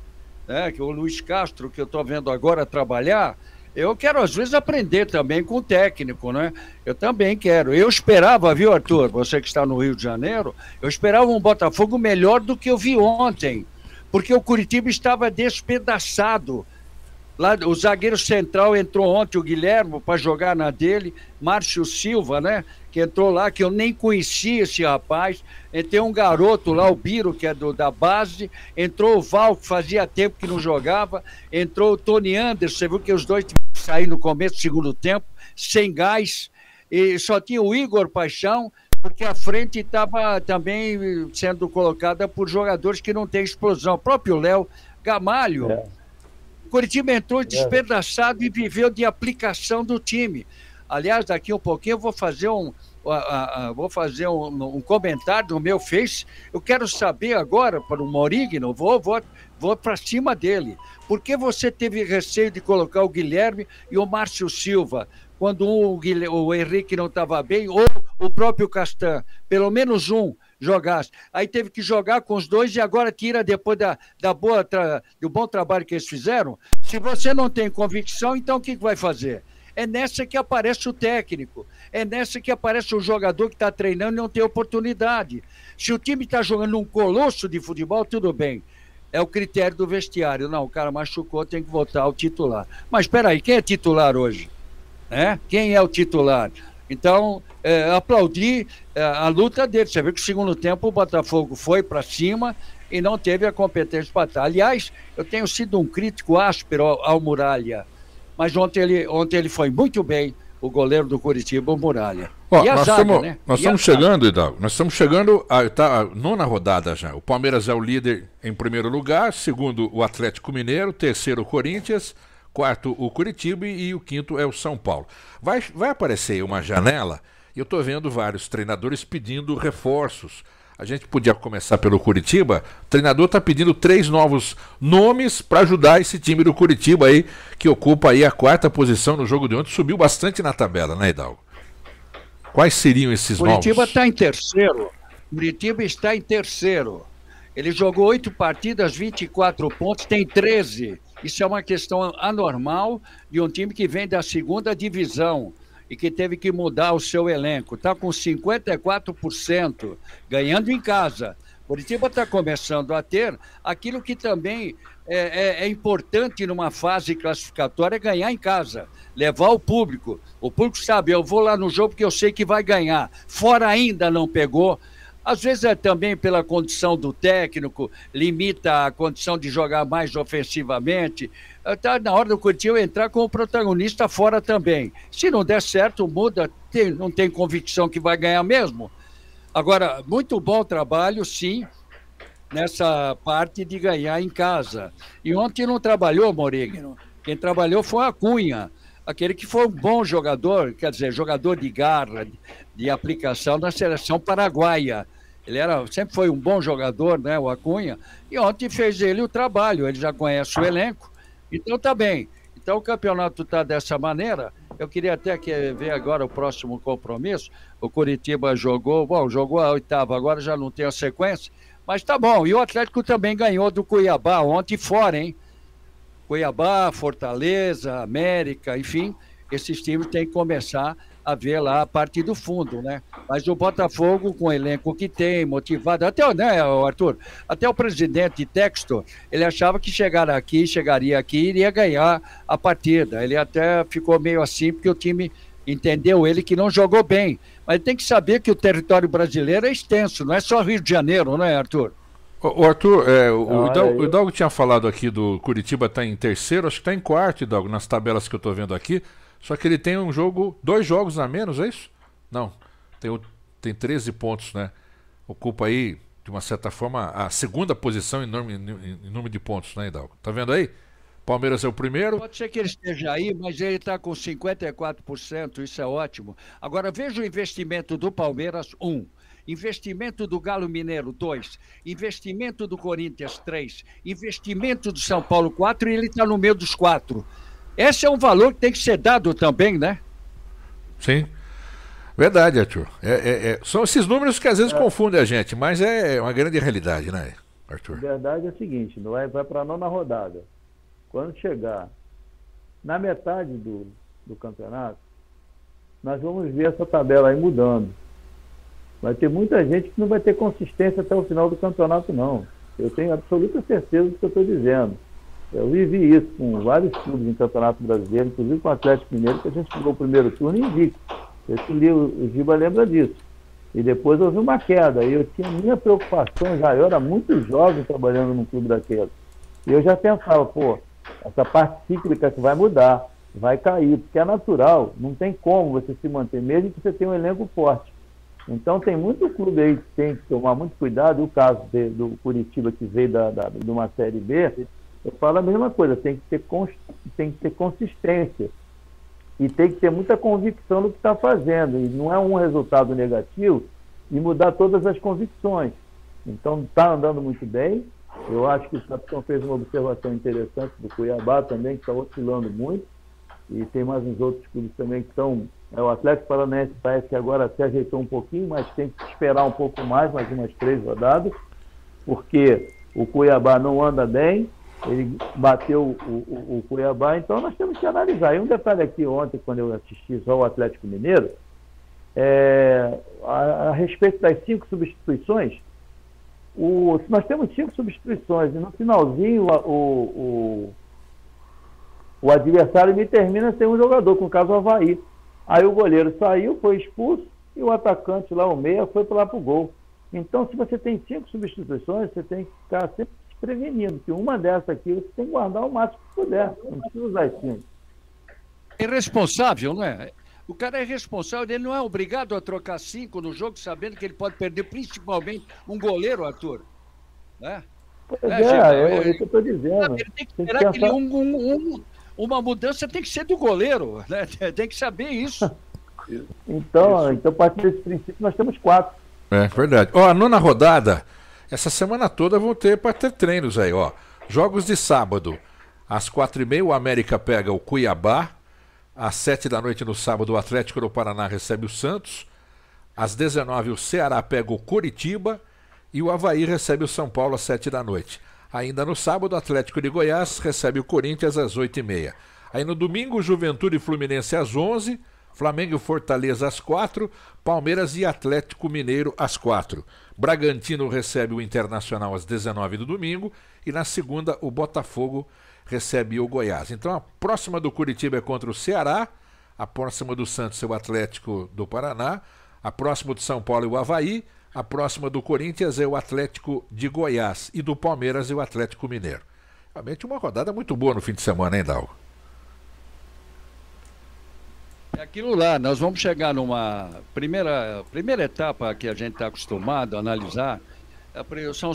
Speaker 5: Que o Luiz Castro, que eu estou vendo agora trabalhar, eu quero às vezes aprender também com o técnico, né? Eu também quero. Eu esperava, viu, Arthur, você que está no Rio de Janeiro, eu esperava um Botafogo melhor do que eu vi ontem, porque o Curitiba estava despedaçado. Lá, o zagueiro central entrou ontem, o Guilherme, para jogar na dele, Márcio Silva, né? Que entrou lá, que eu nem conhecia esse rapaz. Entrou um garoto lá, o Biro, que é da base. Entrou o Val, que fazia tempo que não jogava. Entrou o Tony Anderson, você viu que os dois saíram no começo do segundo tempo, sem gás. E só tinha o Igor Paixão, porque a frente estava também sendo colocada por jogadores que não têm explosão. O próprio Léo Gamalho. Curitiba entrou despedaçado e viveu de aplicação do time. Aliás, daqui um pouquinho eu vou fazer um comentário no meu Face. Eu quero saber agora, para o Morigno, vou para cima dele. Por que você teve receio de colocar o Guilherme e o Márcio Silva, quando o Henrique não estava bem, ou o próprio Castan? Pelo menos um jogasse. Aí teve que jogar com os dois e agora tira depois do bom trabalho que eles fizeram. Se você não tem convicção, então o que vai fazer? É nessa que aparece o técnico, é nessa que aparece o jogador que está treinando e não tem oportunidade. Se o time está jogando um colosso de futebol, tudo bem. É o critério do vestiário. Não, o cara machucou, tem que voltar ao titular. Mas espera aí, quem é titular hoje? Quem é o titular? Então, aplaudi a luta dele. Você vê que no segundo tempo o Botafogo foi para cima e não teve a competência para estar. Aliás, eu tenho sido um crítico áspero ao Muralha. Mas ontem ele foi muito bem, o goleiro do Curitiba, o Muralha.
Speaker 3: Nós estamos chegando, Hidalgo, tá a 9ª rodada já. O Palmeiras é o líder em primeiro lugar, segundo o Atlético Mineiro, terceiro o Corinthians, quarto o Curitiba e o quinto é o São Paulo. Vai aparecer uma janela e eu estou vendo vários treinadores pedindo reforços. A gente podia começar pelo Curitiba. O treinador está pedindo 3 novos nomes para ajudar esse time do Curitiba aí, que ocupa aí a 4ª posição no jogo de ontem. Subiu bastante na tabela, né, Hidalgo? Quais seriam esses novos?
Speaker 5: Curitiba está em terceiro. Curitiba está em terceiro. Ele jogou 8 partidas, 24 pontos, tem 13. Isso é uma questão anormal de um time que vem da 2ª divisão e que teve que mudar o seu elenco. Está com 54%, ganhando em casa. Curitiba está começando a ter aquilo que também é importante numa fase classificatória, é ganhar em casa, levar o público. O público sabe, eu vou lá no jogo porque eu sei que vai ganhar. Fora ainda não pegou. Às vezes é também pela condição do técnico, limita a condição de jogar mais ofensivamente. Está na hora do Curitiba entrar como protagonista fora também. Se não der certo, muda, não tem convicção que vai ganhar mesmo. Agora, muito bom trabalho, sim, nessa parte de ganhar em casa. E ontem não trabalhou, Morigno. Quem trabalhou foi a Cunha, aquele que foi um bom jogador, quer dizer, jogador de garra, de aplicação na seleção paraguaia. Ele sempre foi um bom jogador, né, o Acunha, e ontem fez ele o trabalho, ele já conhece o elenco, então tá bem. Então o campeonato está dessa maneira. Eu queria até ver agora o próximo compromisso. O Curitiba jogou a 8ª, agora já não tem a sequência, mas tá bom. E o Atlético também ganhou do Cuiabá ontem fora, hein? Cuiabá, Fortaleza, América, enfim, esses times têm que começar a ver lá a parte do fundo, né? Mas o Botafogo, com o elenco que tem, motivado, até, né, Arthur? Até o presidente Textor, ele achava que chegaria aqui e iria ganhar a partida. Ele até ficou meio assim, porque o time entendeu ele que não jogou bem. Mas tem que saber que o território brasileiro é extenso, não é só Rio de Janeiro, não é, Arthur?
Speaker 3: O Arthur, o Hidalgo tinha falado aqui do Curitiba está em terceiro, acho que está em quarto, Hidalgo, nas tabelas que eu estou vendo aqui. Só que ele tem 2 jogos a menos, é isso? Não, tem 13 pontos, né? Ocupa aí, de uma certa forma, a 2ª posição em número de pontos, né, Hidalgo? Tá vendo aí? Palmeiras é o primeiro.
Speaker 5: Pode ser que ele esteja aí, mas ele está com 54%, isso é ótimo. Agora, veja o investimento do Palmeiras, 1. Investimento do Galo Mineiro, 2. Investimento do Corinthians, 3. Investimento do São Paulo, 4. E ele está no meio dos 4. Esse é um valor que tem que ser dado também, né?
Speaker 3: Sim. Verdade, Arthur. São esses números que às vezes confundem a gente, mas é uma grande realidade, né, Arthur?
Speaker 6: A verdade é a seguinte, vai para a 9ª rodada. Quando chegar na metade do campeonato, nós vamos ver essa tabela aí mudando. Vai ter muita gente que não vai ter consistência até o final do campeonato, não. Eu tenho absoluta certeza do que eu estou dizendo. Eu vivi isso com vários clubes em campeonato brasileiro, inclusive com o Atlético Mineiro, que a gente jogou o primeiro turno invicto. O Giba lembra disso. E depois houve uma queda. E eu tinha minha preocupação já. Eu era muito jovem trabalhando num clube daquele. E eu já pensava, essa parte cíclica que vai mudar, vai cair, porque é natural. Não tem como você se manter, mesmo que você tenha um elenco forte. Então tem muito clube aí que tem que tomar muito cuidado. O caso do Curitiba, que veio de uma Série B, eu falo a mesma coisa, tem que ter consistência e tem que ter muita convicção no que está fazendo, e não é um resultado negativo e mudar todas as convicções. Então está andando muito bem. Eu acho que o capitão fez uma observação interessante do Cuiabá também, que está oscilando muito, e tem mais uns outros clubes também que estão... O Atlético Paranaense parece que agora se ajeitou um pouquinho, mas tem que esperar um pouco mais umas 3 rodadas, porque o Cuiabá não anda bem, ele bateu o Cuiabá, então nós temos que analisar. E um detalhe aqui, ontem, quando eu assisti só o Atlético Mineiro, a respeito das 5 substituições, nós temos 5 substituições, e no finalzinho o adversário me termina sem um jogador, com o caso o Avaí. Aí o goleiro saiu, foi expulso, e o atacante lá, o meia, foi lá pro gol. Então, se você tem 5 substituições, você tem que ficar sempre prevenindo, que uma dessa aqui você tem que guardar o máximo que puder, não precisa usar as 5.
Speaker 5: É irresponsável, não é? O cara é responsável, ele não é obrigado a trocar 5 no jogo, sabendo que ele pode perder principalmente um goleiro, Arthur. Né?
Speaker 6: Pois é o que eu estou dizendo.
Speaker 5: Ele tem que esperar que uma mudança tem que ser do goleiro, né? Tem que saber isso.
Speaker 6: Então, a partir desse princípio, nós temos 4.
Speaker 3: É verdade. Ó, a 9ª rodada, essa semana toda vão ter treinos aí, ó. Jogos de sábado, às 4h30, o América pega o Cuiabá. Às 7h no sábado, o Atlético do Paraná recebe o Santos. Às 19h, o Ceará pega o Coritiba. E o Avaí recebe o São Paulo às 7h. Ainda no sábado, o Atlético de Goiás recebe o Corinthians às 8h30. Aí no domingo, Juventude e Fluminense às 11h. Flamengo e Fortaleza às 4h. Palmeiras e Atlético Mineiro às 4h. Bragantino recebe o Internacional às 19h do domingo. E na segunda, o Botafogo recebe o Goiás. Então a próxima do Curitiba é contra o Ceará, a próxima do Santos é o Atlético do Paraná, a próxima do São Paulo é o Avaí, a próxima do Corinthians é o Atlético de Goiás e do Palmeiras é o Atlético Mineiro. Realmente uma rodada muito boa no fim de semana, hein, Dalgo?
Speaker 5: É aquilo lá, nós vamos chegar numa primeira etapa que a gente está acostumado a analisar, são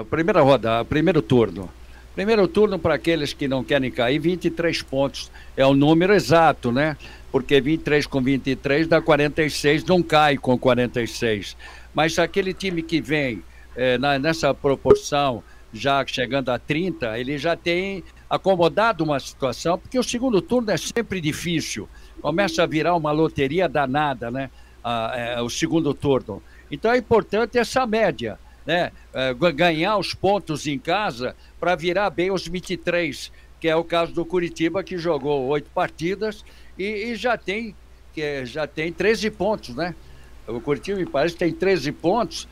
Speaker 5: a primeira rodada, primeiro turno. Primeiro turno, para aqueles que não querem cair, 23 pontos é o número exato, né? Porque 23 com 23 dá 46, não cai com 46. Mas aquele time que vem nessa proporção, já chegando a 30, ele já tem acomodado uma situação, porque o segundo turno é sempre difícil. Começa a virar uma loteria danada, né? O segundo turno. Então é importante essa média, né? Ganhar os pontos em casa para virar bem os 23, que é o caso do Curitiba, que jogou 8 partidas e já tem 13 pontos, né? O Curitiba, me parece, tem 13 pontos,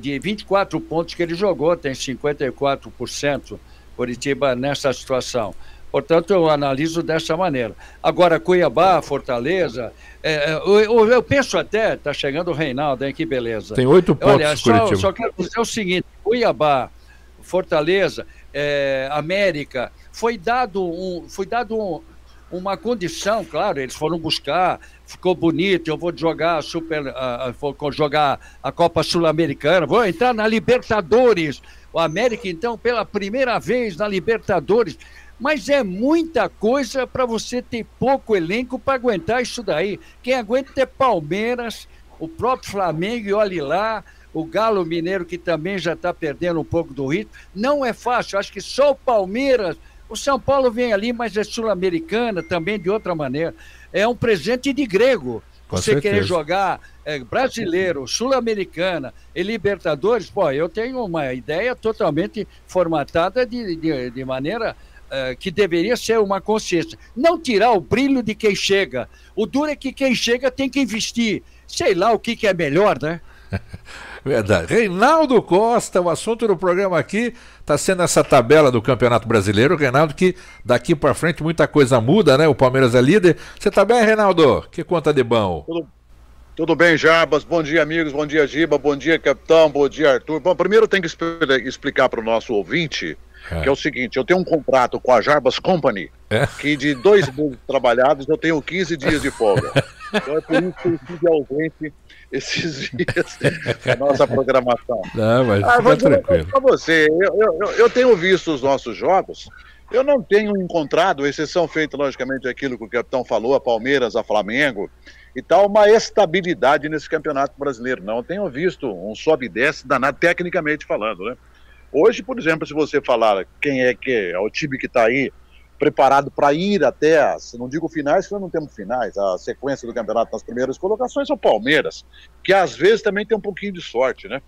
Speaker 5: de 24 pontos que ele jogou, tem 54%. Curitiba nessa situação. Portanto, eu analiso dessa maneira. Agora, Cuiabá, Fortaleza, eu penso até, está chegando o Reinaldo, hein? Que beleza.
Speaker 3: Tem 8 pontos.
Speaker 5: Olha, só quero dizer o seguinte: Cuiabá, Fortaleza, América, foi dado uma condição, claro, eles foram buscar, ficou bonito, eu vou jogar vou jogar a Copa Sul-Americana, vou entrar na Libertadores. O América, então, pela primeira vez na Libertadores. Mas é muita coisa para você ter pouco elenco para aguentar isso daí. Quem aguenta é Palmeiras, o próprio Flamengo, e olhe lá, o Galo Mineiro, que também já está perdendo um pouco do ritmo. Não é fácil, acho que só o Palmeiras, o São Paulo vem ali, mas é sul-americana também de outra maneira. É um presente de grego. Você querer jogar brasileiro, sul-americana e Libertadores, pô, eu tenho uma ideia totalmente formatada de maneira... que deveria ser uma consciência. Não tirar o brilho de quem chega. O duro é que quem chega tem que investir. Sei lá o que é melhor, né?
Speaker 3: Verdade. Reinaldo Costa, o assunto do programa aqui está sendo essa tabela do Campeonato Brasileiro. Reinaldo, que daqui para frente muita coisa muda, né? O Palmeiras é líder. Você tá bem, Reinaldo? Que conta de bom?
Speaker 8: Tudo bem, Jarbas. Bom dia, amigos. Bom dia, Giba. Bom dia, capitão. Bom dia, Arthur. Bom, primeiro tem que explicar para o nosso ouvinte que é o seguinte: eu tenho um contrato com a Jarbas Company, que de 2 meses trabalhados eu tenho 15 dias de folga. Então é por isso que eu estive ausente esses dias da nossa programação.
Speaker 3: Não, mas
Speaker 8: Vou
Speaker 3: fica
Speaker 8: dizer
Speaker 3: tranquilo.
Speaker 8: para você, eu tenho visto os nossos jogos, eu não tenho encontrado, exceção feita, logicamente, aquilo que o capitão falou, a Palmeiras, a Flamengo e tal, uma estabilidade nesse campeonato brasileiro. Não, eu tenho visto um sobe e desce danado, tecnicamente falando, né? Hoje, por exemplo, se você falar quem é que é o time que está aí preparado para ir até as, não digo finais, porque nós não temos finais, a sequência do campeonato nas primeiras colocações é o Palmeiras, que às vezes também tem um pouquinho de sorte, né?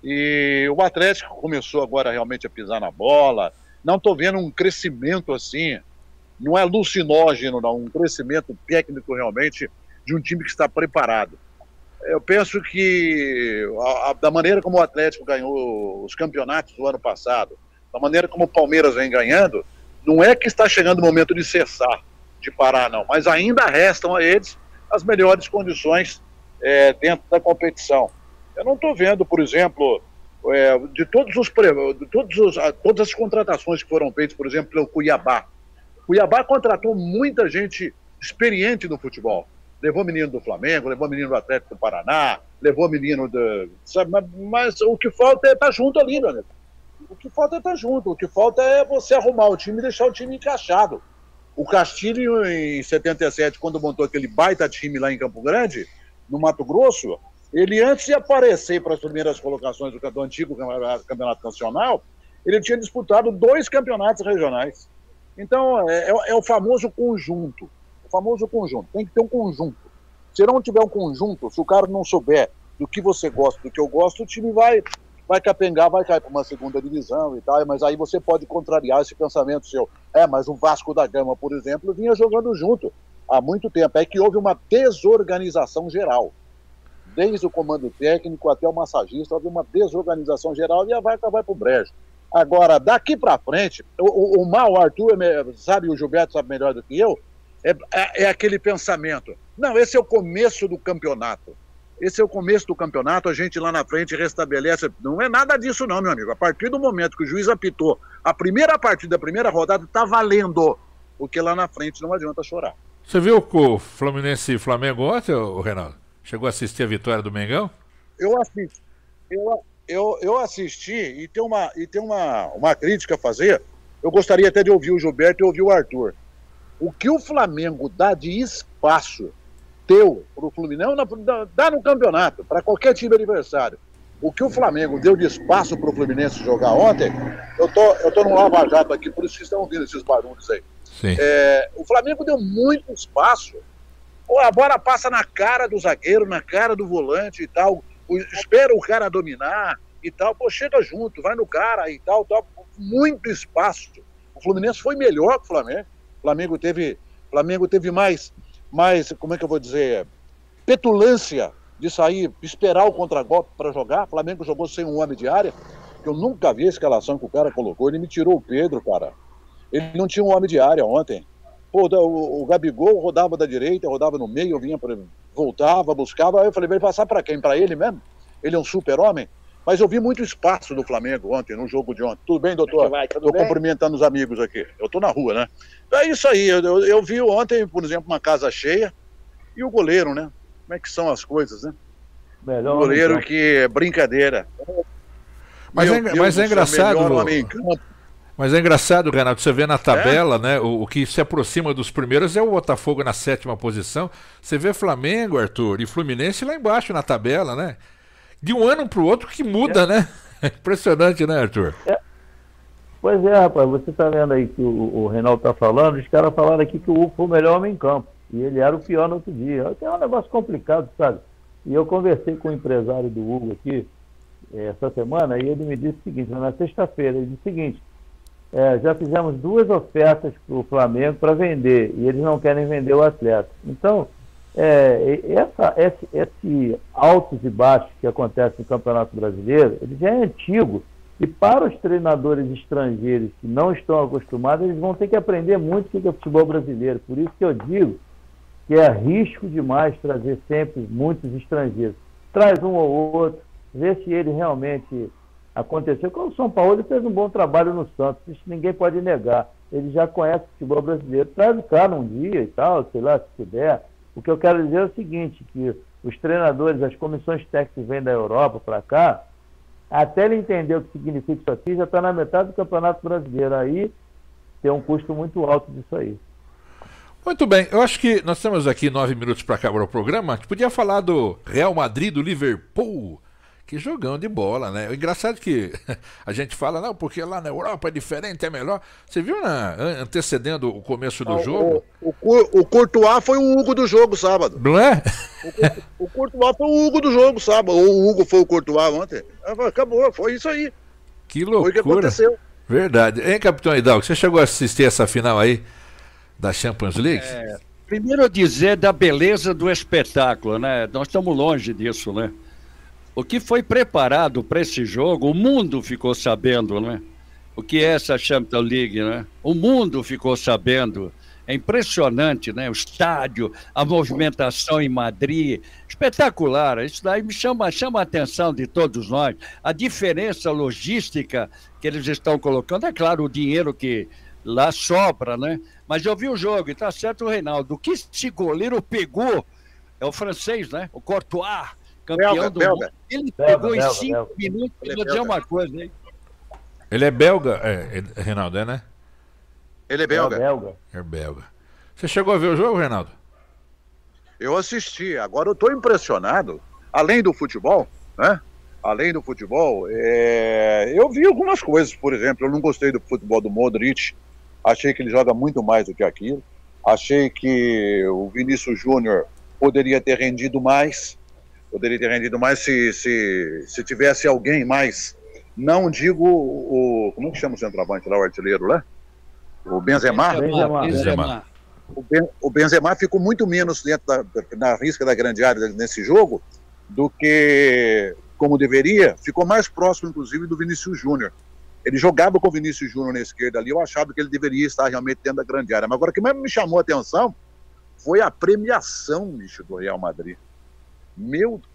Speaker 8: E o Atlético começou agora realmente a pisar na bola, não estou vendo um crescimento assim, não é alucinógeno, não, um crescimento técnico realmente de um time que está preparado. Eu penso que da maneira como o Atlético ganhou os campeonatos do ano passado, da maneira como o Palmeiras vem ganhando, não é que está chegando o momento de cessar, de parar, não, mas ainda restam a eles as melhores condições dentro da competição. Eu não estou vendo, por exemplo, todas as contratações que foram feitas, por exemplo, pelo Cuiabá. Cuiabá contratou muita gente experiente no futebol. Levou menino do Flamengo, levou menino do Atlético do Paraná, levou menino do... Sabe, mas o que falta é estar junto ali, né? O que falta é estar junto, o que falta é você arrumar o time e deixar o time encaixado. O Castilho, em 77, quando montou aquele baita time lá em Campo Grande, no Mato Grosso, ele antes de aparecer para as primeiras colocações do antigo campeonato nacional, ele tinha disputado 2 campeonatos regionais. Então, é o famoso conjunto. O famoso conjunto. Tem que ter um conjunto. Se não tiver um conjunto, se o cara não souber do que você gosta, do que eu gosto, o time vai capengar, vai cair para uma segunda divisão e tal, mas aí você pode contrariar esse pensamento seu. Mas o Vasco da Gama, por exemplo, vinha jogando junto há muito tempo. É que houve uma desorganização geral. Desde o comando técnico até o massagista, houve uma desorganização geral e a vaca vai para o brejo. Agora, daqui para frente, o Arthur, sabe, o Gilberto sabe melhor do que eu, é aquele pensamento. Não, esse é o começo do campeonato. Esse é o começo do campeonato, a gente lá na frente restabelece. Não é nada disso não, meu amigo. A partir do momento que o juiz apitou a primeira partida, a primeira rodada, está valendo. Porque lá na frente não adianta chorar.
Speaker 3: Você viu o Fluminense e Flamengo ontem, Reinaldo? Chegou a assistir a vitória do Mengão?
Speaker 8: Eu assisti. Eu assisti e tem uma crítica a fazer. Eu gostaria até de ouvir o Gilberto e ouvir o Arthur. O que o Flamengo dá de espaço para o Fluminense, dá no campeonato, para qualquer time adversário. O que o Flamengo deu de espaço para o Fluminense jogar ontem, eu tô no Lava Jato aqui, por isso que estão ouvindo esses barulhos aí.
Speaker 3: Sim.
Speaker 8: O Flamengo deu muito espaço. A bola passa na cara do zagueiro, na cara do volante e tal. Espera o cara dominar e tal. Pô, chega junto, vai no cara e tal. Muito espaço. O Fluminense foi melhor que o Flamengo. O Flamengo teve mais, como é que eu vou dizer, petulância de sair, esperar o contragolpe para jogar. O Flamengo jogou sem um homem de área, que eu nunca vi a escalação que o cara colocou. Ele me tirou o Pedro, cara. Ele não tinha um homem de área ontem. Pô, o Gabigol rodava da direita, rodava no meio, voltava, buscava. Aí eu falei, vai passar para quem? Para ele mesmo? Ele é um super-homem? Mas eu vi muito espaço do Flamengo ontem, no jogo de ontem. Tudo bem, doutor? Estou cumprimentando os amigos aqui. Eu estou na rua, né? É isso aí. Eu vi ontem, por exemplo, uma casa cheia e o goleiro, né? Como é que são as coisas, né?
Speaker 6: Melhor
Speaker 8: o goleiro que é brincadeira.
Speaker 3: Mas é engraçado. Mas é engraçado, Renato, você vê na tabela, né? O que se aproxima dos primeiros é o Botafogo na 7ª posição. Você vê Flamengo, Arthur, e Fluminense lá embaixo na tabela, né? De um ano para o outro que muda, né? Impressionante, né, Arthur?
Speaker 6: Pois é, rapaz, você está vendo aí que o Reinaldo está falando, os caras falaram aqui que o Hugo foi o melhor homem em campo, e ele era o pior no outro dia. É um negócio complicado, sabe? E eu conversei com o empresário do Hugo aqui essa semana, e ele me disse o seguinte, na sexta-feira, ele disse o seguinte, já fizemos 2 ofertas para o Flamengo para vender, e eles não querem vender o atleta. Então, esse altos e baixos que acontece no Campeonato Brasileiro, ele já é antigo, e para os treinadores estrangeiros que não estão acostumados, eles vão ter que aprender muito o que é futebol brasileiro. Por isso que eu digo que é risco demais trazer sempre muitos estrangeiros. Traz um ou outro, vê se ele realmente aconteceu. Como o São Paulo fez um bom trabalho no Santos, isso ninguém pode negar. Ele já conhece o futebol brasileiro. Traz o cara um dia e tal, sei lá, se puder. O que eu quero dizer é o seguinte, que os treinadores, as comissões técnicas que vêm da Europa para cá, até ele entender o que significa isso aqui, já está na metade do Campeonato Brasileiro. Aí tem um custo muito alto disso aí.
Speaker 3: Muito bem, eu acho que nós temos aqui 9 minutos para acabar o programa. A gente podia falar do Real Madrid, do Liverpool. Que jogão de bola, né? O engraçado é que a gente fala, não, porque lá na Europa é diferente, é melhor. Você viu antecedendo o começo do jogo?
Speaker 8: O Courtois foi o Hugo do jogo sábado.
Speaker 3: Não é?
Speaker 8: O Courtois foi o Hugo do jogo sábado. Ou o Hugo foi o Courtois ontem. Acabou, foi isso aí.
Speaker 3: Que loucura.
Speaker 8: Foi o que aconteceu.
Speaker 3: Verdade. Hein, Capitão Hidalgo, você chegou a assistir essa final aí da Champions League?
Speaker 5: Primeiro dizer da beleza do espetáculo, né? Nós estamos longe disso, né? O que foi preparado para esse jogo, o mundo ficou sabendo, né? O que é essa Champions League, né? O mundo ficou sabendo. É impressionante, né? O estádio, a movimentação em Madrid, espetacular. Isso daí me chama a atenção de todos nós. A diferença logística que eles estão colocando, é claro, o dinheiro que lá sobra, né? Mas eu vi o jogo, e tá certo o Reinaldo. O que esse goleiro pegou é o francês, né? O Courtois, campeão do mundo. Ele pegou em 5 minutos. Eu vou dizer uma coisa, hein?
Speaker 3: Ele é belga, Reinaldo, né?
Speaker 8: Ele é belga.
Speaker 3: É belga. Você chegou a ver o jogo, Reinaldo?
Speaker 8: Eu assisti. Agora eu estou impressionado. Além do futebol, né? Além do futebol, eu vi algumas coisas. Por exemplo, eu não gostei do futebol do Modric. Achei que ele joga muito mais do que aquilo. Achei que o Vinícius Júnior poderia ter rendido mais. Poderia ter rendido mais se tivesse alguém mais. Não digo como é que chama o centroavante lá, o artilheiro lá? O Benzema. O Benzema ficou muito menos dentro na risca da grande área nesse jogo do que como deveria. Ficou mais próximo, inclusive, do Vinícius Júnior. Ele jogava com o Vinícius Júnior na esquerda ali, eu achava que ele deveria estar realmente dentro da grande área. Mas agora o que mais me chamou a atenção foi a premiação, bicho, do Real Madrid.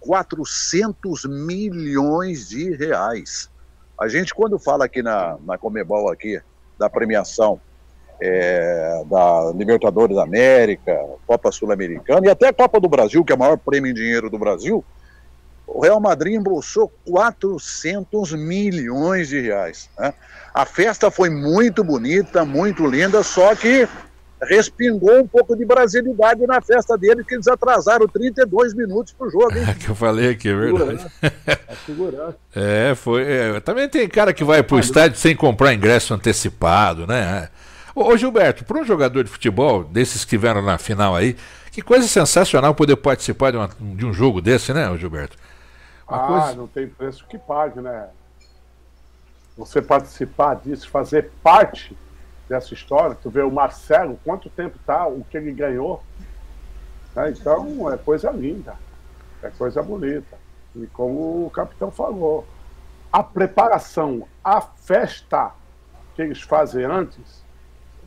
Speaker 8: 400 milhões de reais. A gente, quando fala aqui na Conmebol, aqui, da premiação da Libertadores da América, Copa Sul-Americana e até a Copa do Brasil, que é o maior prêmio em dinheiro do Brasil, o Real Madrid embolsou 400 milhões de reais. Né? A festa foi muito bonita, muito linda, só que respingou um pouco de brasilidade na festa dele, que eles atrasaram 32 minutos pro jogo, hein?
Speaker 3: Que eu falei aqui, é verdade. Foi. Também tem cara que vai pro estádio sem comprar ingresso antecipado, né? Ô Gilberto, para um jogador de futebol, desses que vieram na final aí, que coisa sensacional poder participar de um jogo desse, né, Gilberto?
Speaker 7: Não tem preço que pague, né? Você participar disso, fazer parte dessa história, tu vê o Marcelo, quanto tempo tá, o que ele ganhou, né? Então é coisa linda, é coisa bonita. E como o capitão falou, a preparação, a festa que eles fazem antes,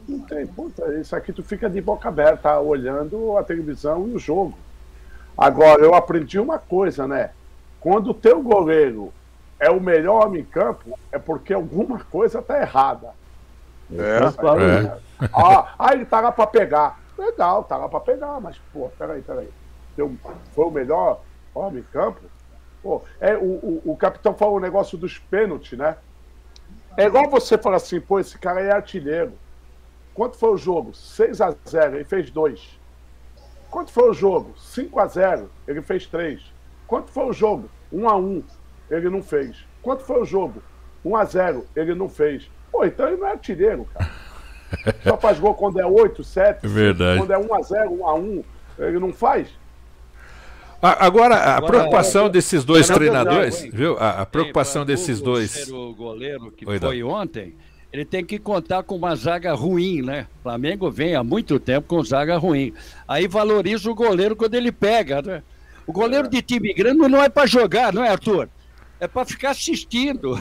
Speaker 7: não tem, puta, isso aqui tu fica de boca aberta olhando a televisão e o jogo. Agora, eu aprendi uma coisa, né? Quando o teu goleiro é o melhor homem em campo, é porque alguma coisa tá errada. Ele tá lá pra pegar. Legal, tá lá pra pegar, mas, pô, peraí. Foi o melhor homem em campo? Pô, o capitão falou o negócio dos pênaltis, né? É igual você falar assim, pô, esse cara é artilheiro. Quanto foi o jogo? 6-0, ele fez 2. Quanto foi o jogo? 5-0, ele fez 3. Quanto foi o jogo? 1-1, ele não fez. Quanto foi o jogo? 1-0, ele não fez. Pô, então ele não é artilheiro, cara. Só faz gol quando é 8, 7,
Speaker 3: verdade.
Speaker 7: Quando é 1-0, 1-1, ele não faz.
Speaker 3: Agora, a preocupação desses dois treinadores, viu? A preocupação desses dois.
Speaker 5: O goleiro que foi ontem, ele tem que contar com uma zaga ruim, né? O Flamengo vem há muito tempo com zaga ruim. Aí valoriza o goleiro quando ele pega, né? O goleiro de time grande não é para jogar, não é, Arthur? É para ficar assistindo.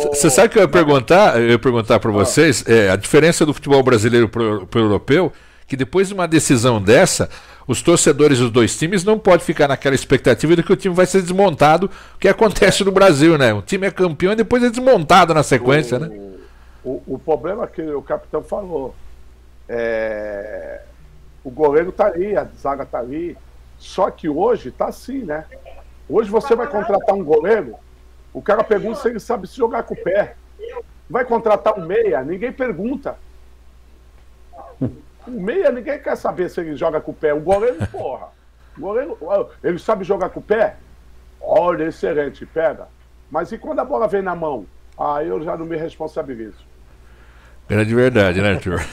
Speaker 3: Você sabe que eu ia perguntar para vocês a diferença do futebol brasileiro para o europeu, que depois de uma decisão dessa, os torcedores dos dois times não podem ficar naquela expectativa de que o time vai ser desmontado, o que acontece no Brasil, né? O time é campeão e depois é desmontado na sequência, né?
Speaker 7: O problema que o capitão falou, O goleiro tá ali, a zaga tá ali. Só que hoje tá assim, né? Hoje você vai contratar um goleiro, o cara pergunta se ele sabe se jogar com o pé. Vai contratar um meia, ninguém pergunta. O meia, ninguém quer saber se ele joga com o pé. O goleiro, porra. O goleiro, ele sabe jogar com o pé? Olha, excelente, pega. Mas e quando a bola vem na mão? Aí eu já não me responsabilizo.
Speaker 3: Grande verdade, né, Arthur?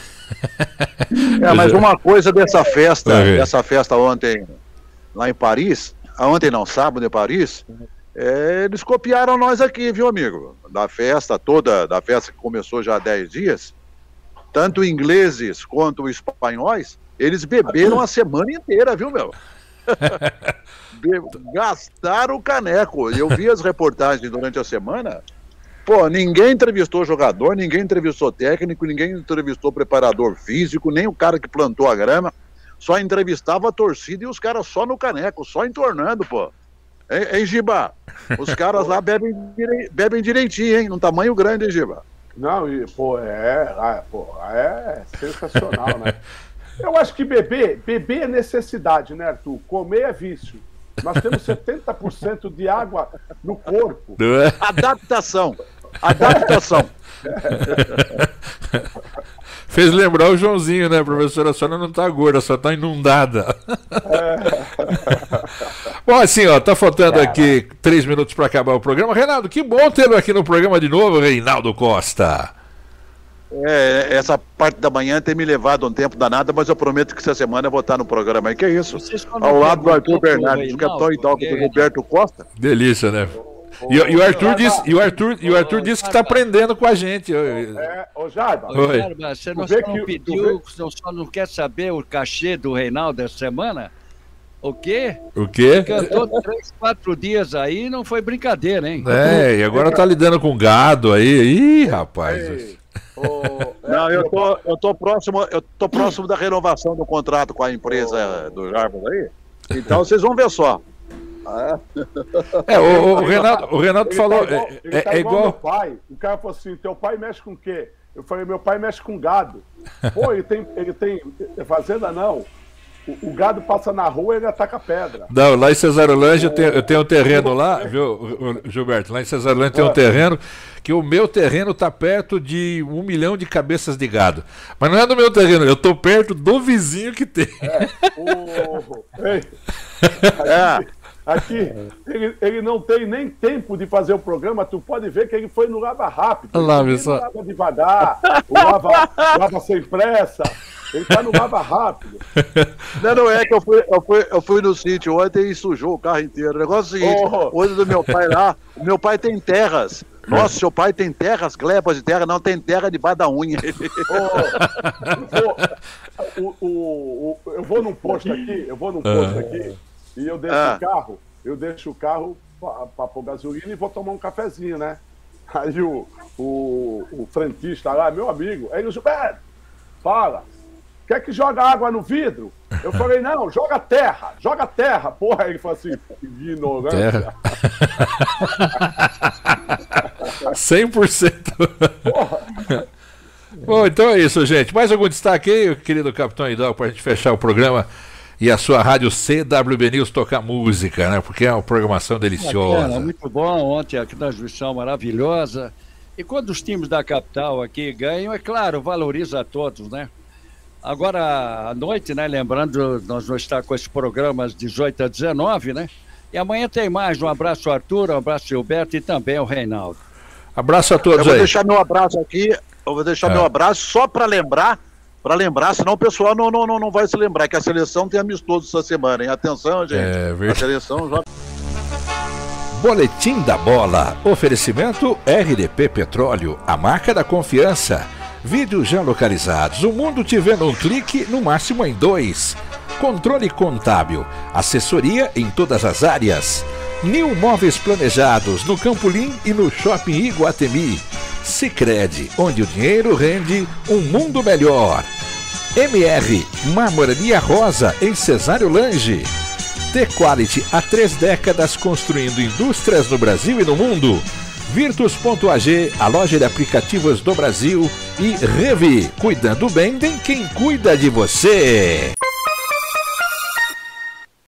Speaker 8: Mas uma coisa dessa festa ontem lá em Paris, ontem não, sábado em Paris, eles copiaram nós aqui, viu, amigo? Da festa que começou já há 10 dias, tanto ingleses quanto espanhóis, eles beberam a semana inteira, viu, meu? Gastaram o caneco. Eu vi as reportagens durante a semana. Pô, ninguém entrevistou jogador, ninguém entrevistou técnico, ninguém entrevistou preparador físico, nem o cara que plantou a grama. Só entrevistava a torcida e os caras só no caneco, só entornando, pô. Hein, Giba? Os caras lá bebem direitinho, hein? Num tamanho grande, hein, Giba?
Speaker 7: Não, é sensacional, né? Eu acho que beber é necessidade, né, Arthur? Comer é vício. Nós temos 70% de água no corpo.
Speaker 8: Adaptação.
Speaker 3: Fez lembrar o Joãozinho, né, professora? A senhora não tá gorda, só tá inundada. Bom, assim, ó, tá faltando aqui 3 minutos para acabar o programa. Reinaldo, que bom tê-lo aqui no programa de novo, Reinaldo Costa.
Speaker 8: Essa parte da manhã tem me levado um tempo danado, mas eu prometo que essa semana eu vou estar no programa aí. Que é isso? Ao lado do Arthur Bernardes, do capitão Hidalgo do Roberto Costa.
Speaker 3: Delícia, né? E o Arthur disse que está aprendendo com a gente.
Speaker 7: Ô, Jaiba.
Speaker 5: Você só não quer saber o cachê do Reinaldo essa semana? O quê?
Speaker 3: O quê?
Speaker 5: Cantou 3, 4 dias aí, não foi brincadeira, hein?
Speaker 3: E agora tá lidando com gado aí. Ih, rapaz.
Speaker 8: Não, eu tô próximo da renovação do contrato com a empresa do Jarbas aí. Então vocês vão ver só.
Speaker 3: O Renato falou.
Speaker 7: É igual meu pai. O cara falou assim: teu pai mexe com o quê? Eu falei: meu pai mexe com gado. Pô, ele tem fazenda não. O gado passa na rua e ele ataca pedra.
Speaker 3: Não, lá em Cesarolândia eu tenho um terreno lá, viu, Gilberto? Lá em Cesarolândia tem um terreno que o meu terreno tá perto de 1 milhão de cabeças de gado. Mas não é do meu terreno, eu tô perto do vizinho que tem.
Speaker 7: Aqui, ele não tem nem tempo de fazer o programa, tu pode ver que ele foi no lava rápido. Ele lava devagar, lava sem pressa. Ele tá no lava rápido.
Speaker 8: Não é que eu fui no sítio ontem e sujou o carro inteiro. O negócio é o seguinte, hoje do meu pai lá, o meu pai tem terras. Nossa, seu pai tem terras, glebas de terra, não tem terra debaixo da unha.
Speaker 7: Eu vou num posto aqui, e eu deixo o carro pra pôr gasolina e vou tomar um cafezinho, né? Aí o frentista lá, meu amigo, aí o Gilberto, fala. Quer que joga água no vidro? Eu falei, não, joga terra. Porra, ele falou assim, ignorância.
Speaker 3: Terra. 100%. Porra. Bom, então é isso, gente. Mais algum destaque aí, querido capitão Hidalgo, pra gente fechar o programa e a sua rádio CWB News tocar música, né? Porque é uma programação deliciosa.
Speaker 5: Muito bom, ontem a transmissão maravilhosa. E quando os times da capital aqui ganham, é claro, valoriza a todos, né? Agora, à noite, né, lembrando, nós vamos estar com esses programas 18 a 19, né? E amanhã tem mais. Um abraço, Arthur, um abraço, Gilberto, e também o Reinaldo.
Speaker 3: Abraço a todos aí.
Speaker 8: Eu vou deixar meu abraço aqui, meu abraço só para lembrar, senão o pessoal não vai se lembrar, que a seleção tem amistoso essa semana, hein? Atenção, gente. A seleção já...
Speaker 3: Boletim da Bola. Oferecimento RDP Petróleo, a marca da confiança. Vídeos já localizados, o mundo te vê num clique, no máximo em 2. Controle contábil, assessoria em todas as áreas. New Móveis Planejados, no Campolim e no Shopping Iguatemi. Sicredi, onde o dinheiro rende um mundo melhor. MR, Marmoraria Rosa, em Cesário Lange. T-Quality, há 3 décadas construindo indústrias no Brasil e no mundo. Virtus.ag, a loja de aplicativos do Brasil, e Revi, cuidando bem de quem cuida de você.